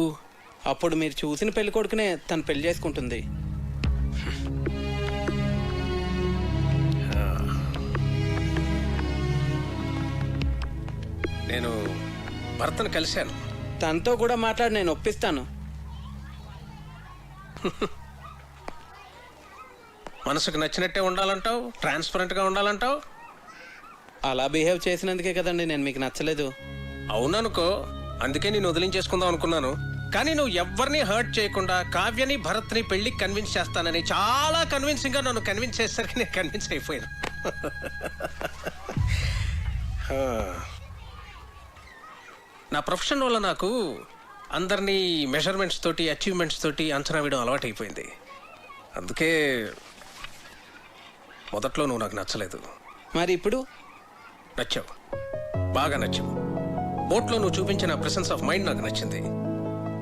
అప్పుడు మీరు చూసిన పెళ్లి కొడుకునే తను పెళ్లి చేసుకుంటుంది. నేను భర్తను కలిశాను. తనతో కూడా మాట్లాడి నేను ఒప్పిస్తాను. మనసుకు నచ్చినట్టే ఉండాలంటావు, ట్రాన్స్పరెంట్గా ఉండాలంటావు. అలా బిహేవ్ చేసినందుకే కదండి నేను మీకు నచ్చలేదు. అవుననుకో, అందుకే నేను వదిలించేసుకుందాం అనుకున్నాను. కానీ నువ్వు ఎవరిని హర్ట్ చేయకుండా కావ్యని భరత్ని పెళ్లికి కన్విన్స్ చేస్తానని చాలా కన్విన్సింగ్గా నన్ను కన్విన్స్ చేసేసరికి నేను కన్విన్స్ అయిపోయాను. నా ప్రొఫెషన్ వల్ల నాకు అందరినీ మెజర్మెంట్స్ తోటి అచీవ్మెంట్స్ తోటి అంచనా వేయడం అలవాటు అయిపోయింది. అందుకే మొదట్లో నువ్వు నాకు నచ్చలేదు. మరి ఇప్పుడు నచ్చావు, బాగా నచ్చావు. బోట్లో నువ్వు చూపించిన ప్రెసెన్స్ ఆఫ్ మైండ్ నాకు నచ్చింది.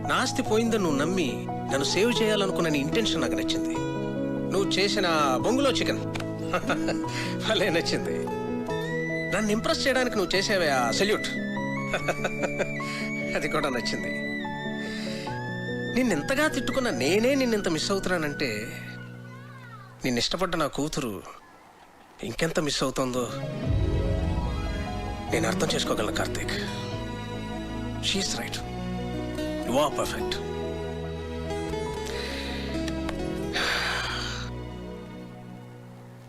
నా ఆస్తి పోయిందని నువ్వు నమ్మి నన్ను సేవ్ చేయాలనుకున్న నీ ఇంటెన్షన్ నాకు నచ్చింది. నువ్వు చేసిన బొంగులో చికెన్ భలే నచ్చింది. నన్ను ఇంప్రెస్ చేయడానికి నువ్వు చేసేవే ఆ సెల్యూట్ అది కూడా నచ్చింది. నిన్నెంతగా తిట్టుకున్నా నేనే నిన్నెంత మిస్ అవుతున్నానంటే నిన్ను ఇష్టపడ్డ నా కూతురు ఇంకెంత మిస్ అవుతుందో నేను అర్థం చేసుకోగలను Karthik. She's right, you are perfect.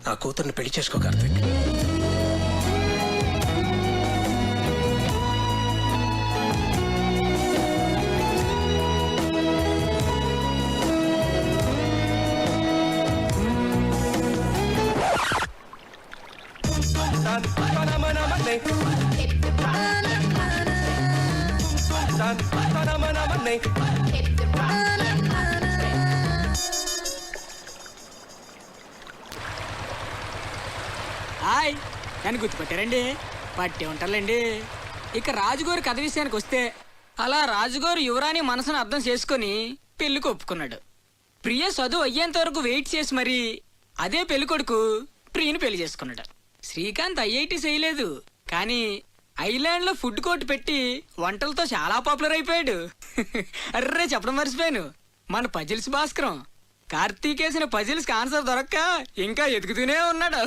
నా కూతుర్ని పెళ్లి చేసుకో కార్తీక్. హాయ్, కానీ గుర్తుపట్టారండి? పట్టి ఉంటారులేండి. ఇక రాజుగారి కథ విషయానికి వస్తే అలా రాజుగారు యువరాణి మనసును అర్థం చేసుకుని పెళ్లికి ఒప్పుకున్నాడు. ప్రియ చదువు అయ్యేంత వరకు వెయిట్ చేసి మరి అదే పెళ్లి కొడుకు ప్రియని పెళ్లి చేసుకున్నాడు. శ్రీకాంత్ ఐఐటి చేయలేదు, కానీ ఐలాండ్ లో ఫుడ్ కోర్ట్ పెట్టి వంటలతో చాలా పాపులర్ అయిపోయాడు. అర్రే చెప్పడం మర్చిపోయాను, మన పజిల్స్ భాస్కరం కార్తీక్ వేసిన పజిల్స్ ఆన్సర్ దొరక్క ఇంకా ఎదుగుతూనే ఉన్నాడు.